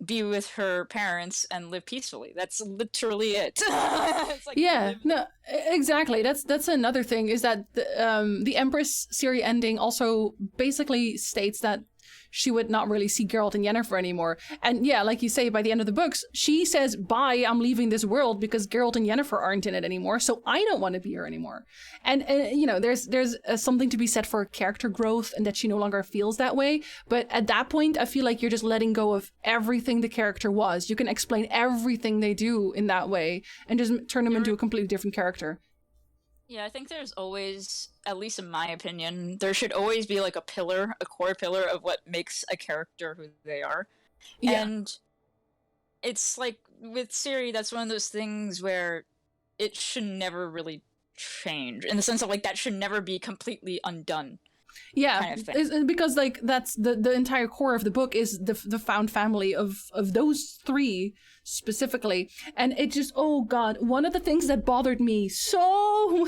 be with her parents and live peacefully. That's literally it. It's like,
yeah, no, exactly. That's another thing, is that the Empress Ciri ending also basically states that she would not really see Geralt and Yennefer anymore. And yeah, like you say, by the end of the books, she says, bye, I'm leaving this world because Geralt and Yennefer aren't in it anymore, so I don't want to be here anymore. And you know, there's something to be said for character growth and that she no longer feels that way. But at that point, I feel like you're just letting go of everything the character was. You can explain everything they do in that way and just turn them into a completely different character.
Yeah, I think there's always, at least in my opinion, there should always be like a core pillar of what makes a character who they are. Yeah. And it's like with Ciri, that's one of those things where it should never really change, in the sense of like that should never be completely undone.
Yeah, kind of thing. Because like that's the entire core of the book is the found family of those three specifically. And it just, oh god, one of the things that bothered me so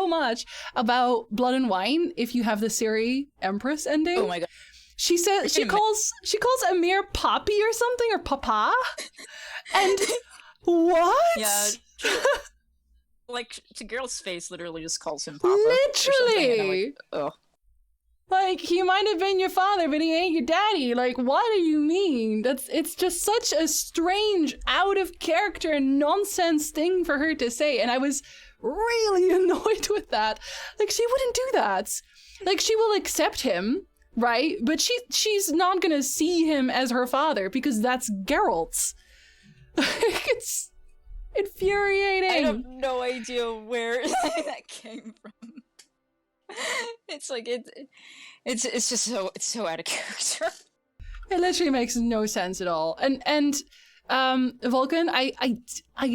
much about Blood and Wine, if you have the Ciri Empress ending.
Oh my god.
She says she calls Emir Poppy or something, or Papa. And what?
Yeah. Like, to Geralt's face literally just calls him Papa.
Literally. Like, he might have been your father, but he ain't your daddy. Like, what do you mean? It's just such a strange, out of character, nonsense thing for her to say. And I was really annoyed with that. Like, she wouldn't do that. Like, she will accept him, right? But she's not gonna see him as her father because that's Geralt's. It's infuriating.
I have no idea where that came from. It's like it's just so out of character.
It literally makes no sense at all. And Vulcan, I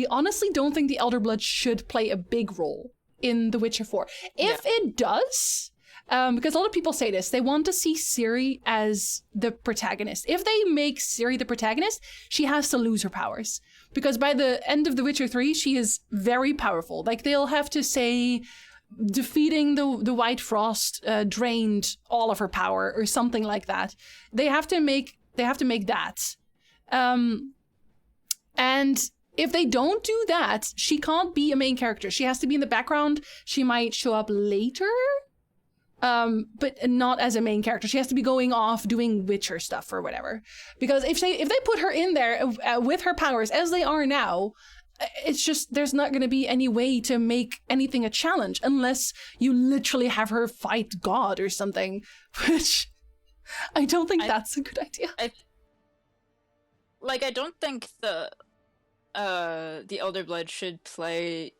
honestly don't think the Elder Blood should play a big role in The Witcher 4. If it does, because a lot of people say this, they want to see Ciri as the protagonist. If they make Ciri the protagonist, she has to lose her powers. Because by the end of The Witcher 3, she is very powerful. Like, they'll have to say defeating the White Frost drained all of her power or something like that. They have to make that. And if they don't do that, she can't be a main character. She has to be in the background. She might show up later, but not as a main character. She has to be going off doing Witcher stuff or whatever. Because if they put her in there with her powers as they are now, it's just, there's not going to be any way to make anything a challenge unless you literally have her fight God or something, which I don't think that's a good idea.
I don't think the Elder Blood should play,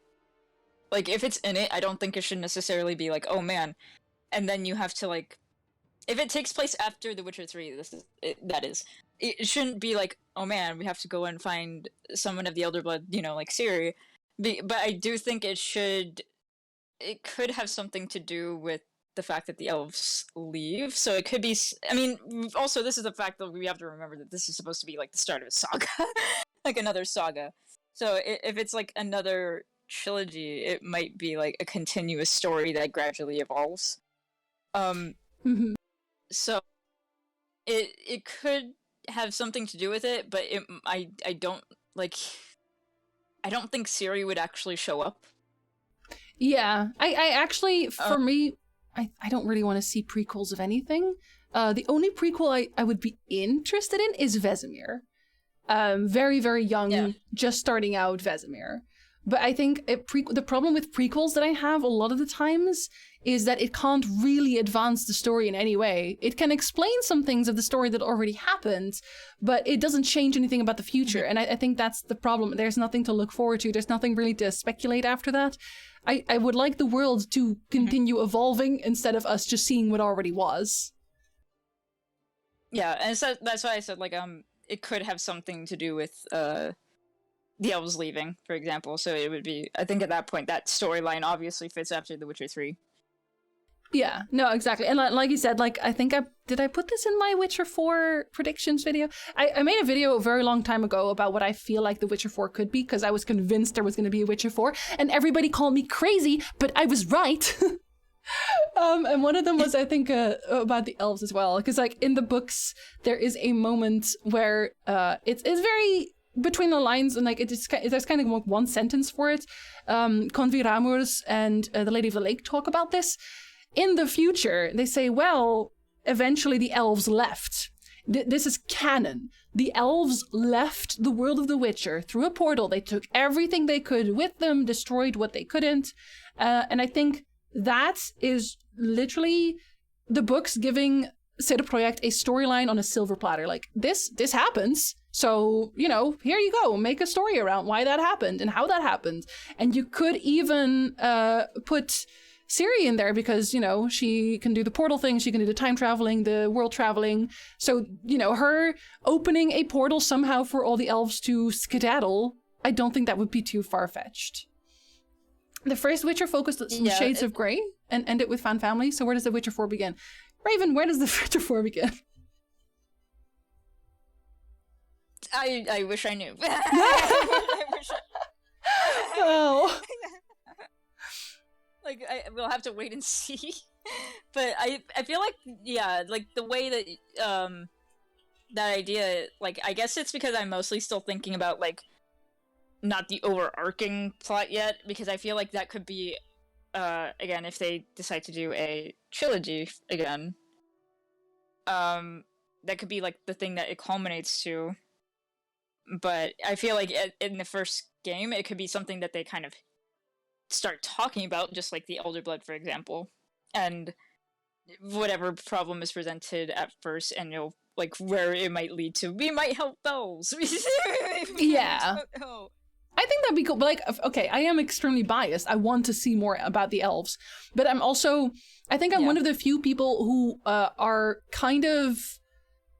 like, if it's in it, I don't think it should necessarily be like, oh man, and then you have to, like, if it takes place after The Witcher 3, it shouldn't be like, oh man, we have to go and find someone of the Elder Blood, you know, like Ciri. But I do think it could have something to do with the fact that the elves leave. So it could be, I mean, also this is the fact that we have to remember that this is supposed to be like the start of a saga, like another saga. So if it's like another trilogy, it might be like a continuous story that gradually evolves. So it could have something to do with it, but I don't think Ciri would actually show up.
Yeah, I actually, for me, I don't really want to see prequels of anything. The only prequel I would be interested in is Vesemir. Very, very young, just starting out Vesemir. But I think the problem with prequels that I have a lot of the times is that it can't really advance the story in any way. It can explain some things of the story that already happened, but it doesn't change anything about the future. And I think that's the problem. There's nothing to look forward to. There's nothing really to speculate after that. I would like the world to continue evolving instead of us just seeing what already was.
Yeah, and so that's why I said, like, it could have something to do with the elves leaving, for example. So it would be, I think at that point, that storyline obviously fits after The Witcher 3.
Yeah, no, exactly. And like you said, like, I think did I put this in my Witcher 4 predictions video? I made a video a very long time ago about what I feel like The Witcher 4 could be, because I was convinced there was going to be a Witcher 4, and everybody called me crazy, but I was right. And one of them was, I think, about the elves as well, because, like, in the books, there is a moment where it's very between the lines, and like there's kind of one sentence for it. Convi Ramurs and the Lady of the Lake talk about this. In the future, they say, well, eventually the elves left. This is canon. The elves left the world of The Witcher through a portal. They took everything they could with them, destroyed what they couldn't. And I think that is literally the books giving CD Projekt a storyline on a silver platter. Like, this happens. So, you know, here you go. Make a story around why that happened and how that happened. And you could even put Ciri in there because, you know, she can do the portal thing, she can do the time traveling, the world traveling. So, you know, her opening a portal somehow for all the elves to skedaddle, I don't think that would be too far-fetched. The first Witcher focused on Shades of Grey and ended with fan family. So where does The Witcher 4 begin? Raven, where does The Witcher 4 begin?
I wish I knew. I wish
Oh.
Like, we'll have to wait and see. But I feel like, yeah, like, the way that, that idea, like, I guess it's because I'm mostly still thinking about, like, not the overarching plot yet, because I feel like that could be, again, if they decide to do a trilogy again, that could be, like, the thing that it culminates to. But I feel like in the first game, it could be something that they kind of start talking about, just like the Elder Blood, for example, and whatever problem is presented at first, and you know, like, where it might lead to. We might help bells.
Yeah. I think that'd be cool. But, like, okay, I am extremely biased. I want to see more about the elves, but I'm also, I think I'm one of the few people who are kind of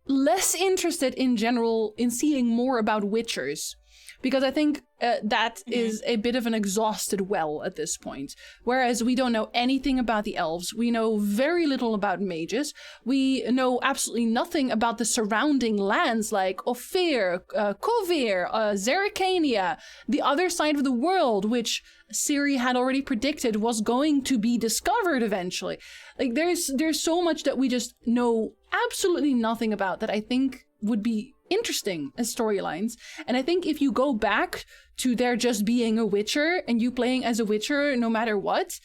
less interested in general in seeing more about Witchers. Because I think that is a bit of an exhausted well at this point. Whereas we don't know anything about the elves. We know very little about mages. We know absolutely nothing about the surrounding lands like Ophir, Kovir, Zerrikania, the other side of the world, which Ciri had already predicted was going to be discovered eventually. Like, there's so much that we just know absolutely nothing about that I think would be interesting as storylines. And I think if you go back to there just being a Witcher and you playing as a Witcher no matter what,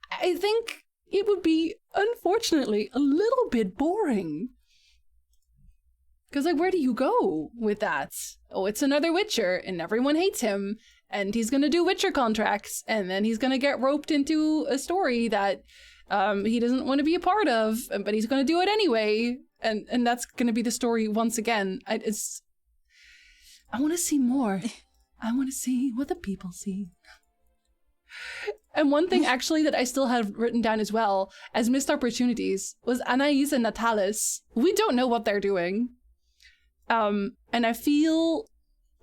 I think it would be, unfortunately, a little bit boring. Because, like, where do you go with that? Oh, it's another Witcher and everyone hates him and he's gonna do Witcher contracts and then he's gonna get roped into a story that he doesn't want to be a part of, but he's gonna do it anyway. And that's going to be the story once again. I want to see more. I want to see what the people see. And one thing actually that I still have written down as well as missed opportunities was Anais and Natalis. We don't know what they're doing. And I feel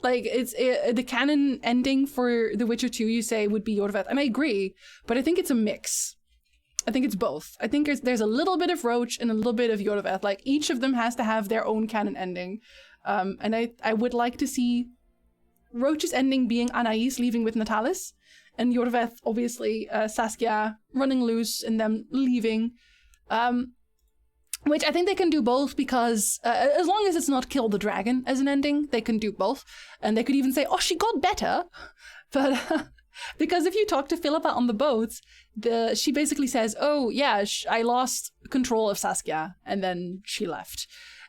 like it's the canon ending for The Witcher 2, you say, would be Yorveth. And I agree, but I think it's a mix. I think it's both. I think there's a little bit of Roach and a little bit of Yorveth. Like, each of them has to have their own canon ending. And I would like to see Roach's ending being Anais leaving with Natalis, and Yorveth, obviously, Saskia running loose and them leaving. Which I think they can do both because as long as it's not Kill the Dragon as an ending, they can do both. And they could even say, oh, she got better. But... because if you talk to Philippa on the boat, she basically says, oh, yeah, I lost control of Saskia, and then she left.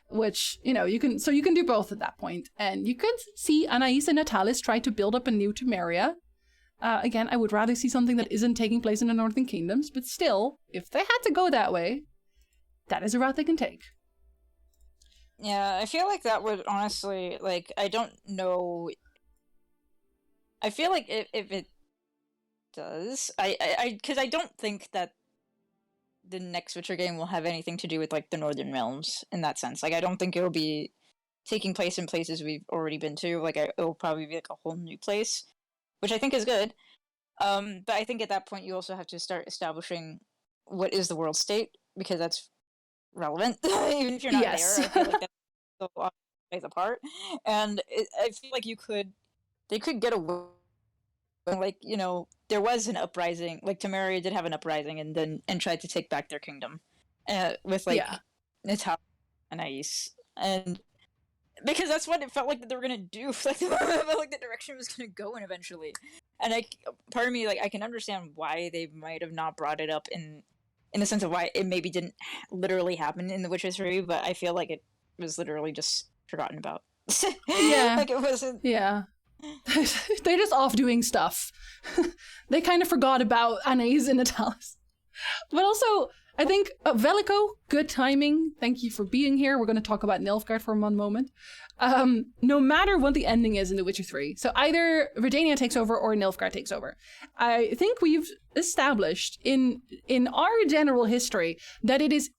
Which, you know, you can do both at that point. And you could see Anais and Natalis try to build up a new Temeria. Again, I would rather see something that isn't taking place in the Northern Kingdoms, but still, if they had to go that way, that is a route they can take.
Yeah, I feel like that would honestly, like, I don't know. I feel like if it does, because I don't think that the next Witcher game will have anything to do with, like, the Northern Realms in that sense. Like, I don't think it'll be taking place in places we've already been to. Like, it'll probably be, like, a whole new place, which I think is good. But I think at that point you also have to start establishing what is the world state, because that's relevant. Even if you're not there, I feel like that still plays a part. And I feel like they could get away. Like, you know, there was an uprising. Like, Temeria did have an uprising, and tried to take back their kingdom, with like Natalia and Ais, and because that's what it felt like that they were gonna do. Like, it felt like the direction it was gonna go in eventually. And part of me, like, I can understand why they might have not brought it up in the sense of why it maybe didn't literally happen in The Witcher 3, but I feel like it was literally just forgotten about.
Yeah.
Like, it wasn't.
Yeah. They're just off doing stuff. They kind of forgot about Anais and Natalis. But also, I think, Velico, good timing. Thank you for being here. We're going to talk about Nilfgaard for one moment. No matter what the ending is in The Witcher 3, so either Redania takes over or Nilfgaard takes over. I think we've established in our general history that it is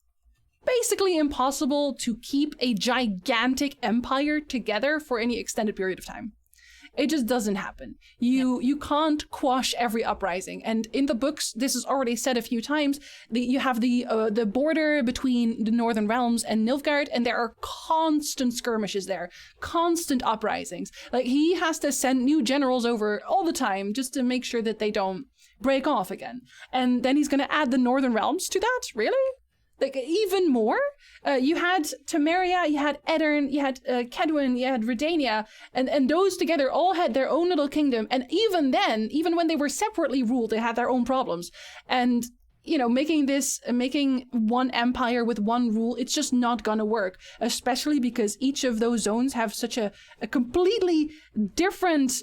basically impossible to keep a gigantic empire together for any extended period of time. It just doesn't happen. You can't quash every uprising. And in the books, this is already said a few times, you have the border between the Northern Realms and Nilfgaard, and there are constant skirmishes there, constant uprisings. Like, he has to send new generals over all the time just to make sure that they don't break off again. And then he's going to add the Northern Realms to that? Really? Like, even more? You had Temeria, you had Edirn, you had Kedwin, you had Redania, and those together all had their own little kingdom. And even then, even when they were separately ruled, they had their own problems. And, you know, making one empire with one rule, it's just not gonna work. Especially because each of those zones have such a completely different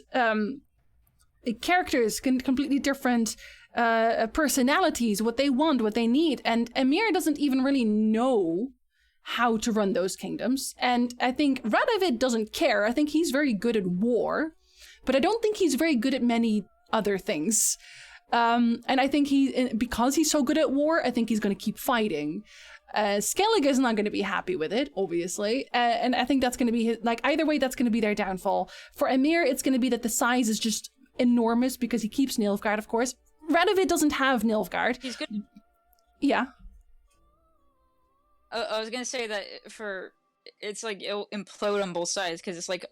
characters, completely different personalities, what they want, what they need. And Emir doesn't even really know how to run those kingdoms. And I think Radovid doesn't care. I think he's very good at war, but I don't think he's very good at many other things. And I think because he's so good at war, I think he's going to keep fighting. Skellige is not going to be happy with it, obviously. And I think that's going to be either way, that's going to be their downfall. For Emir, it's going to be that the size is just enormous because he keeps Nilfgaard, of course. Radovid doesn't have Nilfgaard.
He's good.
Yeah.
I was gonna say that it's like it'll implode on both sides, because it's like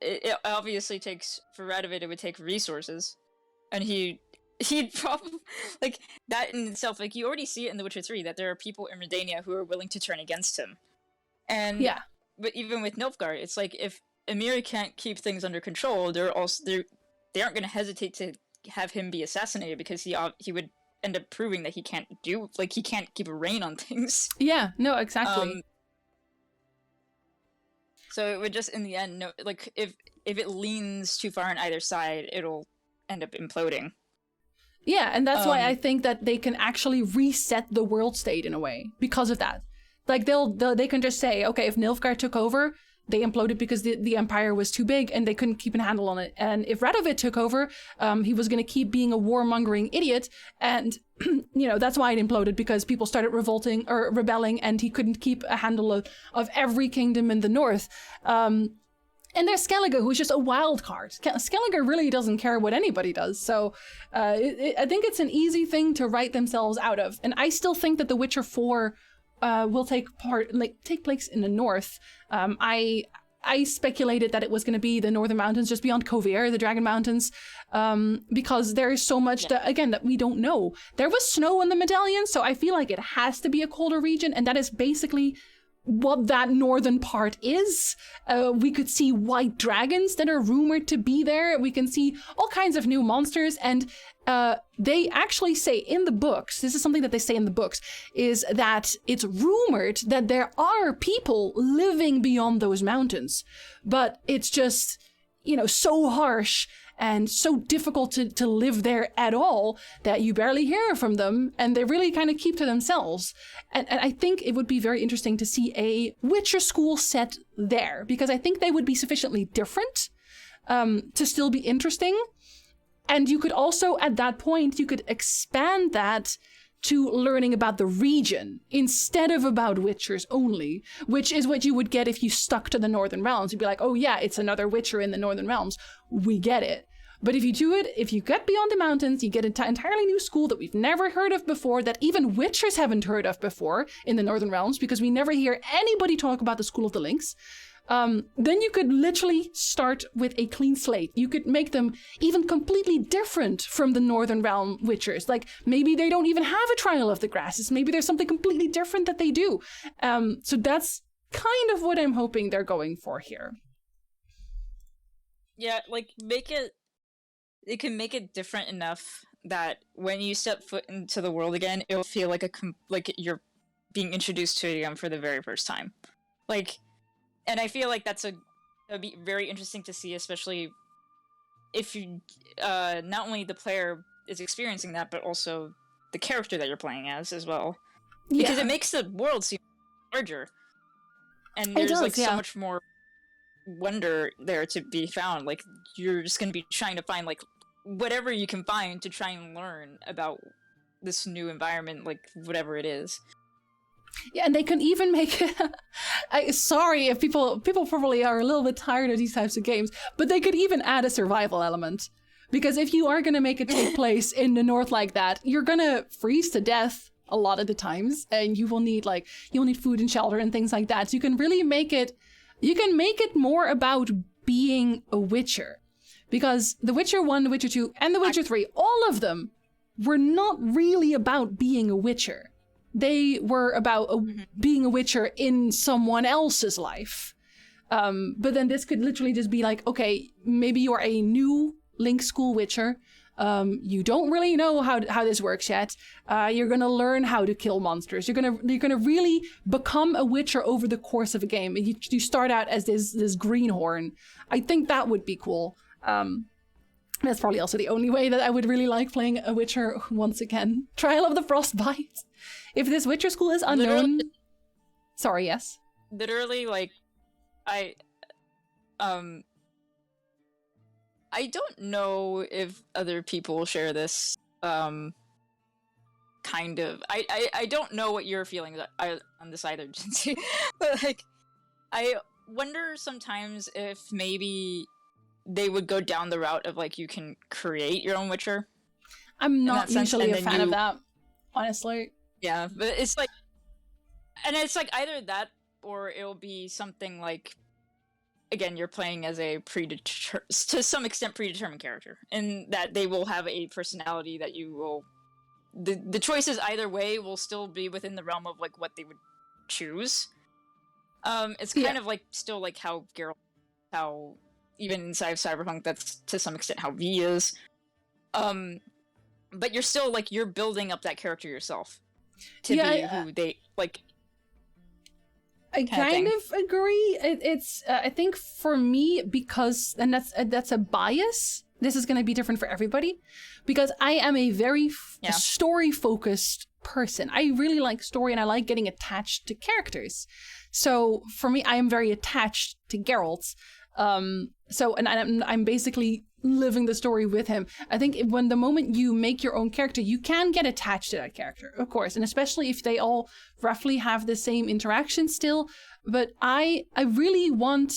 it obviously takes, for Radovid, it would take resources, and he'd probably, like, that in itself, like, you already see it in The Witcher 3 that there are people in Redania who are willing to turn against him, and yeah. But even with Nilfgaard, it's like if Emir can't keep things under control, they aren't gonna hesitate to have him be assassinated, because he would end up proving that he can't keep a rein on things.
Yeah, no, exactly.
So it would just, in the end, no, like, if it leans too far on either side, it'll end up imploding.
Yeah, and that's why I think that they can actually reset the world state in a way because of that. Like, they can just say, okay, if Nilfgaard took over, they imploded because the empire was too big and they couldn't keep a handle on it. And if Radovid took over, he was going to keep being a warmongering idiot. And, you know, that's why it imploded, because people started revolting or rebelling, and he couldn't keep a handle of every kingdom in the north. And there's Skellige, who's just a wild card. Skellige really doesn't care what anybody does. So I think it's an easy thing to write themselves out of. And I still think that The Witcher 4 will take place in the north. I speculated that it was going to be the Northern Mountains just beyond Kovir, the Dragon Mountains, because there is so much that we don't know. There was snow in the Medallion, so I feel like it has to be a colder region, and that is basically what that northern part is. We could see white dragons that are rumored to be there. We can see all kinds of new monsters, and they actually say in the books, this is something that they say in the books, is that it's rumored that there are people living beyond those mountains, but it's just, you know, so harsh and so difficult to live there at all that you barely hear from them, and they really kind of keep to themselves. And I think it would be very interesting to see a Witcher school set there, because I think they would be sufficiently different to still be interesting. And you could also, at that point, you could expand that to learning about the region instead of about Witchers only, which is what you would get if you stuck to the Northern Realms. You'd be like, oh yeah, it's another Witcher in the Northern Realms. We get it. But if you do it, if you get beyond the mountains, you get an entirely new school that we've never heard of before, that even Witchers haven't heard of before in the Northern Realms, because we never hear anybody talk about the School of the Lynx. Then you could literally start with a clean slate. You could make them even completely different from the Northern Realm Witchers. Like, maybe they don't even have a Trial of the Grasses. Maybe there's something completely different that they do. So that's kind of what I'm hoping they're going for here.
Yeah, like, it can make it different enough that when you step foot into the world again, it'll feel like like you're being introduced to it again for the very first time. Like, and I feel like that would be very interesting to see, especially if you, not only the player is experiencing that, but also the character that you're playing as well. Because it makes the world seem larger. And there's so much more wonder there to be found. Like, you're just going to be trying to find, like, whatever you can find to try and learn about this new environment, like, whatever it is.
Yeah, and they can even make it... sorry if people probably are a little bit tired of these types of games, but they could even add a survival element. Because if you are going to make it take place in the north like that, you're going to freeze to death a lot of the times, and you will need food and shelter and things like that. So you can really make it... You can make it more about being a Witcher. Because The Witcher 1, The Witcher 2, and The Witcher 3, all of them were not really about being a Witcher. They were about being a Witcher in someone else's life. But then this could literally just be like, okay, maybe you are a new Link School Witcher. You don't really know how this works yet. You're gonna learn how to kill monsters. You're gonna really become a Witcher over the course of a game. You start out as this greenhorn. I think that would be cool. That's probably also the only way that I would really like playing a Witcher once again. Trial of the Frostbite. If this Witcher school is unknown... Sorry, yes?
Literally, like, I don't know if other people share this, kind of... I don't know what your feelings are on this either, Jinsey. But, like, I wonder sometimes if maybe they would go down the route of, like, you can create your own Witcher.
I'm not usually a fan of that, honestly.
Yeah, but it's like... And it's like either that, or it'll be something like... Again, you're playing as a to some extent predetermined character, and that they will have a personality that you will... The choices either way will still be within the realm of, like, what they would choose. It's kind of like, still like how Geralt... How... Even inside of Cyberpunk, that's to some extent how V is. But you're still, like, you're building up that character yourself. To be who they, like...
I kind of agree. It's I think for me, because, and that's a bias, this is going to be different for everybody, because I am a very story-focused person. I really like story, and I like getting attached to characters. So for me, I am very attached to Geralt. And I'm basically living the story with him. I think when the moment you make your own character, you can get attached to that character, of course, and especially if they all roughly have the same interaction still. But I really want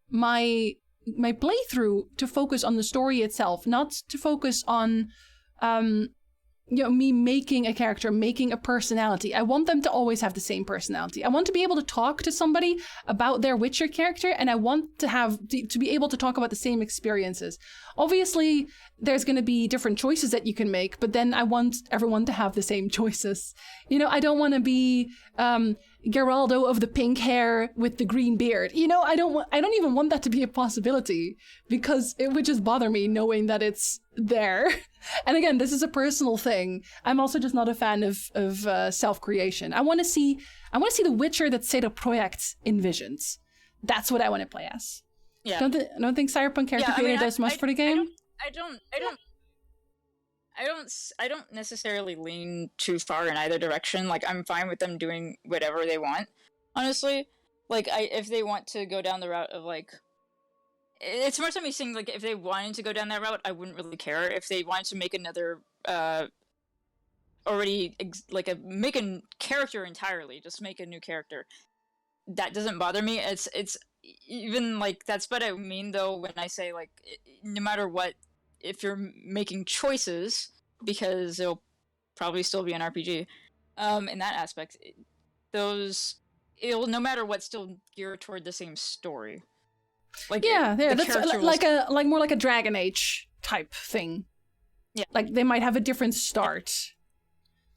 my playthrough to focus on the story itself, not to focus on me making a character, making a personality. I want them to always have the same personality. I want to be able to talk to somebody about their Witcher character, and I want to be able to talk about the same experiences. Obviously, there's going to be different choices that you can make, but then I want everyone to have the same choices. I don't want to be Geraldo of the pink hair with the green beard. I don't even want that to be a possibility, because it would just bother me knowing that it's there. And again, this is a personal thing. I'm also just not a fan of self-creation. I want to see the Witcher that CD Projekt envisions. That's what I want to play as. Yeah. I don't think Cyberpunk character creator does much for the game.
I don't necessarily lean too far in either direction. Like, I'm fine with them doing whatever they want, honestly. Like, if they want to go down the route of, like, it's more to me saying, like, if they wanted to go down that route, I wouldn't really care. If they wanted to make another, make a character entirely, just make a new character, that doesn't bother me. It's even, like, that's what I mean, though, when I say, like, no matter what, if you're making choices, because it'll probably still be an RPG, in that aspect, it'll, no matter what, still gear toward the same story. Like,
that's like more like a Dragon Age type thing.
Yeah,
like they might have a different start.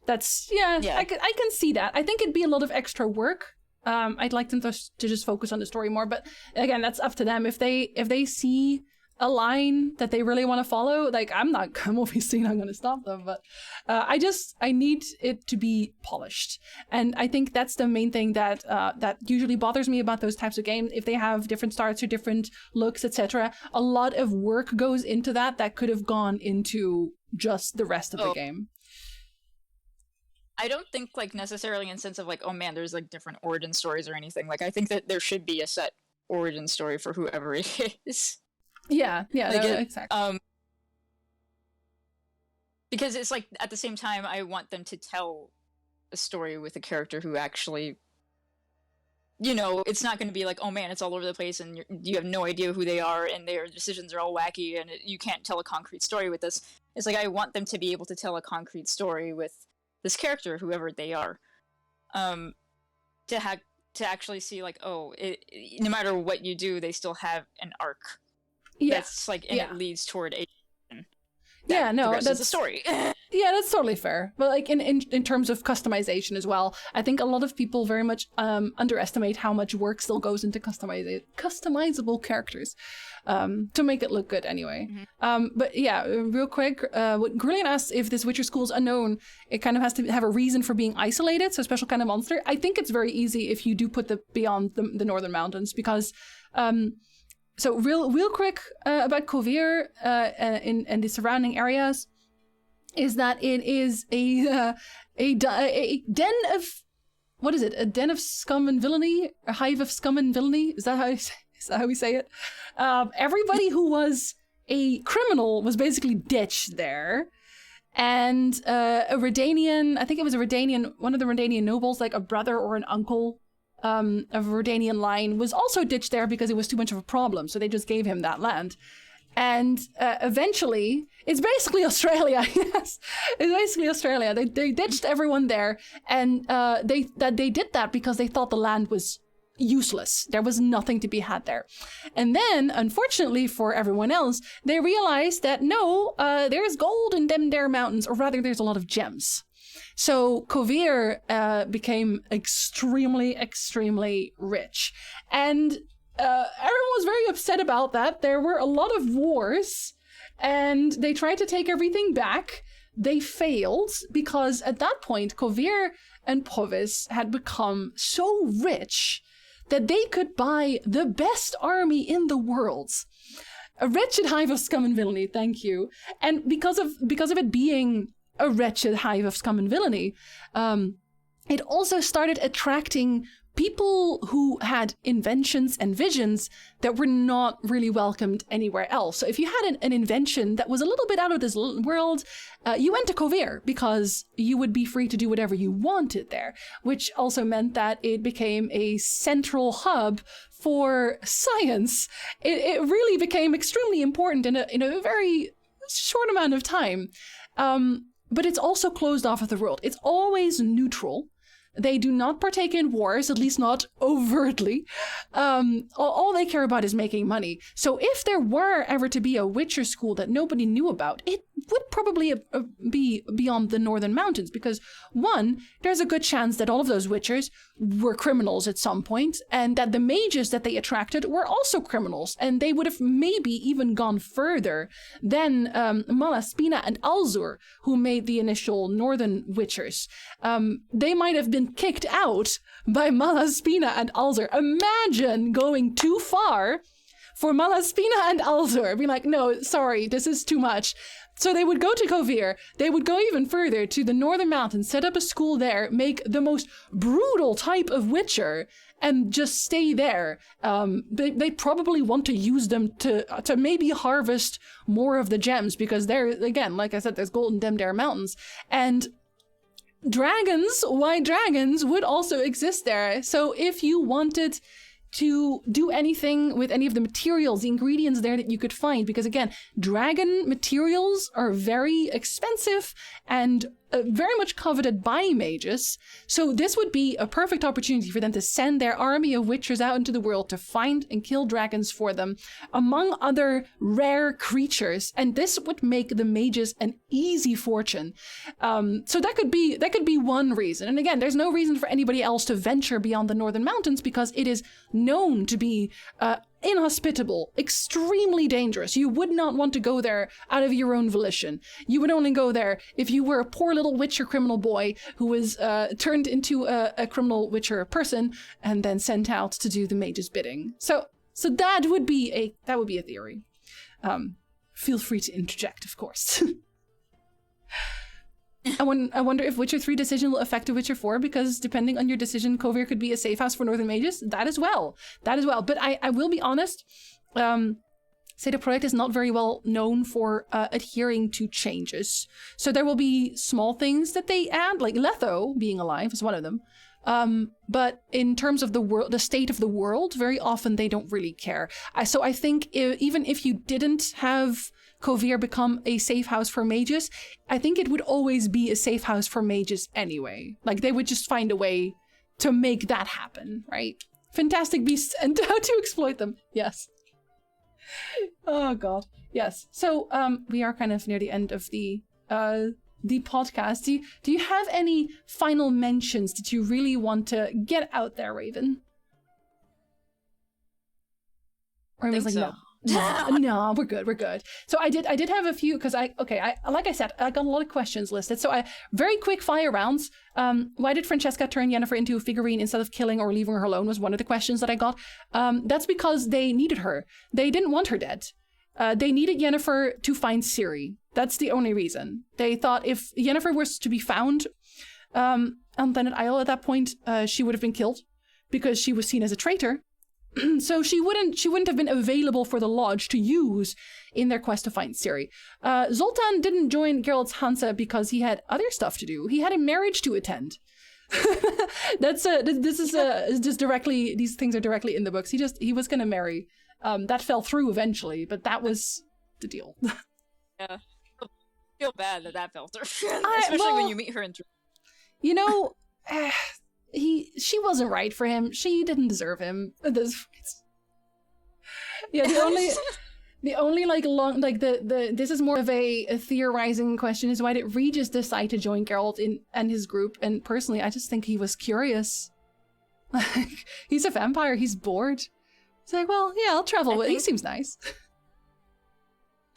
That's I can see that. I think it'd be a lot of extra work. I'd like them to just focus on the story more, but again, that's up to them. If they see a line that they really want to follow, like I'm obviously not going to stop them, but I need it to be polished. And I think that's the main thing that usually bothers me about those types of games. If they have different starts or different looks, etc., a lot of work goes into that could have gone into just the rest of the game.
I don't think, like, necessarily in sense of, like, oh man, there's, like, different origin stories or anything. Like, I think that there should be a set origin story for whoever it is.
Yeah, exactly.
Because it's like, at the same time, I want them to tell a story with a character who actually, you know, it's not going to be like, oh man, it's all over the place and you have no idea who they are and their decisions are all wacky and you can't tell a concrete story with this. It's like, I want them to be able to tell a concrete story with this character, whoever they are, to actually see, like, oh, no matter what you do, they still have an arc.
Yeah.
That's like, and it leads toward a.
That's
the story.
Yeah, that's totally fair. But like in terms of customization as well, I think a lot of people very much underestimate how much work still goes into customizable characters, to make it look good anyway.
Mm-hmm.
But yeah, real quick, what Grillian asked, if this Witcher school is unknown, it kind of has to have a reason for being isolated, so a special kind of monster. I think it's very easy if you do put beyond the Northern Mountains, because so real quick about Kovir and the surrounding areas is that it is a den of, what is it? A den of scum and villainy? A hive of scum and villainy? Is that how we say it? Everybody who was a criminal was basically ditched there. And a Redanian, I think it was a Redanian, one of the Redanian nobles, like a brother or an uncle of a Redanian line, was also ditched there because it was too much of a problem. So they just gave him that land. And eventually, it's basically Australia. Yes, it's basically Australia. They ditched everyone there, and they did that because they thought the land was useless. There was nothing to be had there. And then, unfortunately for everyone else, they realized that no, there's gold in them there mountains, or rather, there's a lot of gems. So Kovir became extremely, extremely rich. And everyone was very upset about that. There were a lot of wars, and they tried to take everything back. They failed, because at that point, Kovir and Povis had become so rich that they could buy the best army in the world. A wretched hive of scum and villainy, thank you. And because of it being a wretched hive of scum and villainy, it also started attracting people who had inventions and visions that were not really welcomed anywhere else. So if you had an invention that was a little bit out of this world, you went to Kovir because you would be free to do whatever you wanted there, which also meant that it became a central hub for science. It really became extremely important in a very short amount of time. But it's also closed off of the world. It's always neutral. They do not partake in wars, at least not overtly. All they care about is making money. So if there were ever to be a Witcher school that nobody knew about, it would probably be beyond the Northern Mountains, because one, there's a good chance that all of those Witchers were criminals at some point, and that the mages that they attracted were also criminals, and they would have maybe even gone further than Malaspina and Alzur, who made the initial Northern Witchers. They might have been kicked out by Malaspina and Alzur. Imagine going too far for Malaspina and Alzur, being like, no, sorry, this is too much. So they would go to Kovir, they would go even further to the Northern Mountains, set up a school there, make the most brutal type of Witcher, and just stay there. They probably want to use them to maybe harvest more of the gems, because there, again, like I said, there's gold in Demdare Mountains. And dragons, white dragons, would also exist there. So if you wanted to do anything with any of the materials, the ingredients there that you could find, because again, dragon materials are very expensive and very much coveted by mages. So this would be a perfect opportunity for them to send their army of witchers out into the world to find and kill dragons for them, among other rare creatures. And this would make the mages an easy fortune. So that could be one reason. And again, there's no reason for anybody else to venture beyond the Northern Mountains, because it is known to be inhospitable, extremely dangerous. You would not want to go there out of your own volition. You would only go there if you were a poor little witcher criminal boy who was turned into a criminal witcher person and then sent out to do the mage's bidding. So that would be a theory. Feel free to interject, of course. I wonder if Witcher 3 decision will affect a Witcher 4, because depending on your decision, Kovir could be a safe house for Northern Mages. That as well. But I will be honest, CD Projekt is not very well known for adhering to changes. So there will be small things that they add, like Letho being alive is one of them. But in terms of the state of the world, very often they don't really care. So I think even if you didn't have Kovir become a safe house for mages, I think it would always be a safe house for mages anyway. Like, they would just find a way to make that happen, right? Fantastic beasts and how to exploit them. Yes. Oh god. Yes. So we are kind of near the end of the podcast. Do you have any final mentions that you really want to get out there, Raven? Or it was like,
so.
No, we're good. So I did have a few, because like I said, I got a lot of questions listed. So very quick fire rounds. Why did Francesca turn Yennefer into a figurine instead of killing or leaving her alone was one of the questions that I got. That's because they needed her. They didn't want her dead. They needed Yennefer to find Ciri. That's the only reason. They thought if Yennefer was to be found on Planet Isle at that point, she would have been killed because she was seen as a traitor. So she wouldn't have been available for the Lodge to use in their quest to find Ciri. Zoltan didn't join Geralt's Hansa because he had other stuff to do. He had a marriage to attend. These things are directly in the books. He was gonna marry. That fell through eventually, but that was the deal.
Yeah. I feel bad that fell through. Especially when you meet her in
you know, she wasn't right for him. She didn't deserve him. Yeah, the only like long like this is more of a theorizing question is why did Regis decide to join Geralt and his group? And personally, I just think he was curious. Like, he's a vampire. He's bored. He's like, well, yeah, I'll travel with. He seems nice.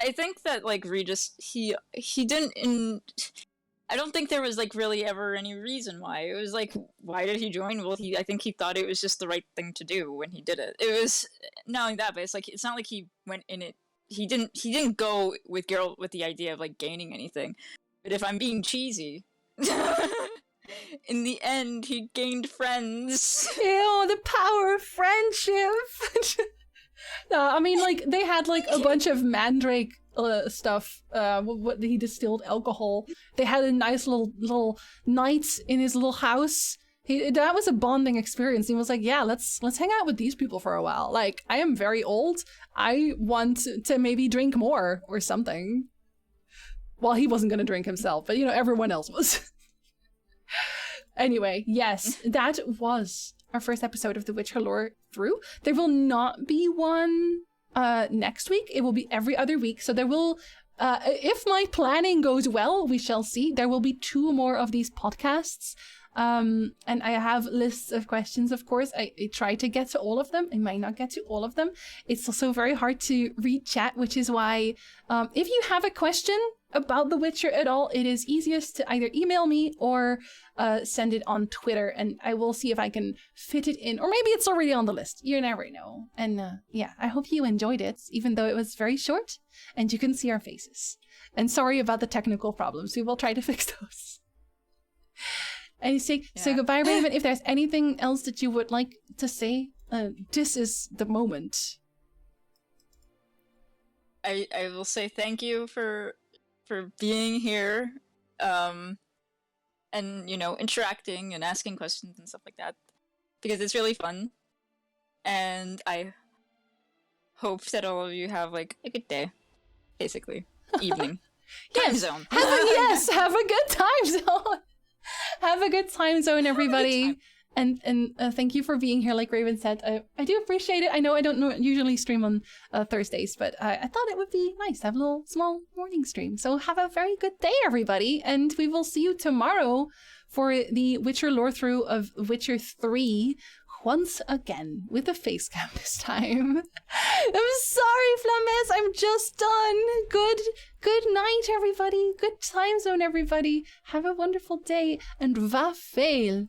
I think that like Regis, he didn't. I don't think there was like really ever any reason why. It was like, why did he join? Well, I think he thought it was just the right thing to do when he did it. It was not only that, but it's like it's not like he went in it. He didn't go with Geralt with the idea of like gaining anything. But if I'm being cheesy, in the end, he gained friends. Ew,
the power of friendship. No, I mean, like they had like a bunch of mandrake stuff. What he distilled alcohol. They had a nice little night in his little house. That was a bonding experience. He was like, yeah, let's hang out with these people for a while. Like, I am very old. I want to maybe drink more or something. Well, he wasn't going to drink himself, but you know, everyone else was. Anyway, yes, that was our first episode of The Witcher Lorethrough. There will not be one next week. It will be every other week. So there will, if my planning goes well, we shall see. There will be 2 more of these podcasts And I have lists of questions, of course. I try to get to all of them. I might not get to all of them. It's also very hard to read chat, which is why if you have a question about The Witcher at all, it is easiest to either email me or send it on Twitter, and I will see if I can fit it in. Or maybe it's already on the list. You never know. And yeah, I hope you enjoyed it, even though it was very short and you can see our faces. And sorry about the technical problems. We will try to fix those. And say goodbye, Raven. If there's anything else that you would like to say, this is the moment.
I will say thank you for being here, and interacting and asking questions and stuff like that, because it's really fun. And I hope that all of you have like a good day, basically evening. Time zone.
Have a good time zone. Have a good time zone, everybody. And thank you for being here, like Raven said. I do appreciate it. I know I don't usually stream on Thursdays, but I thought it would be nice to have a little small morning stream. So have a very good day, everybody. And we will see you tomorrow for the Witcher lore through of Witcher 3 once again with a face cam this time. I'm sorry, Flames. I'm just done. Good night, everybody. Good time zone, everybody. Have a wonderful day. And va fail.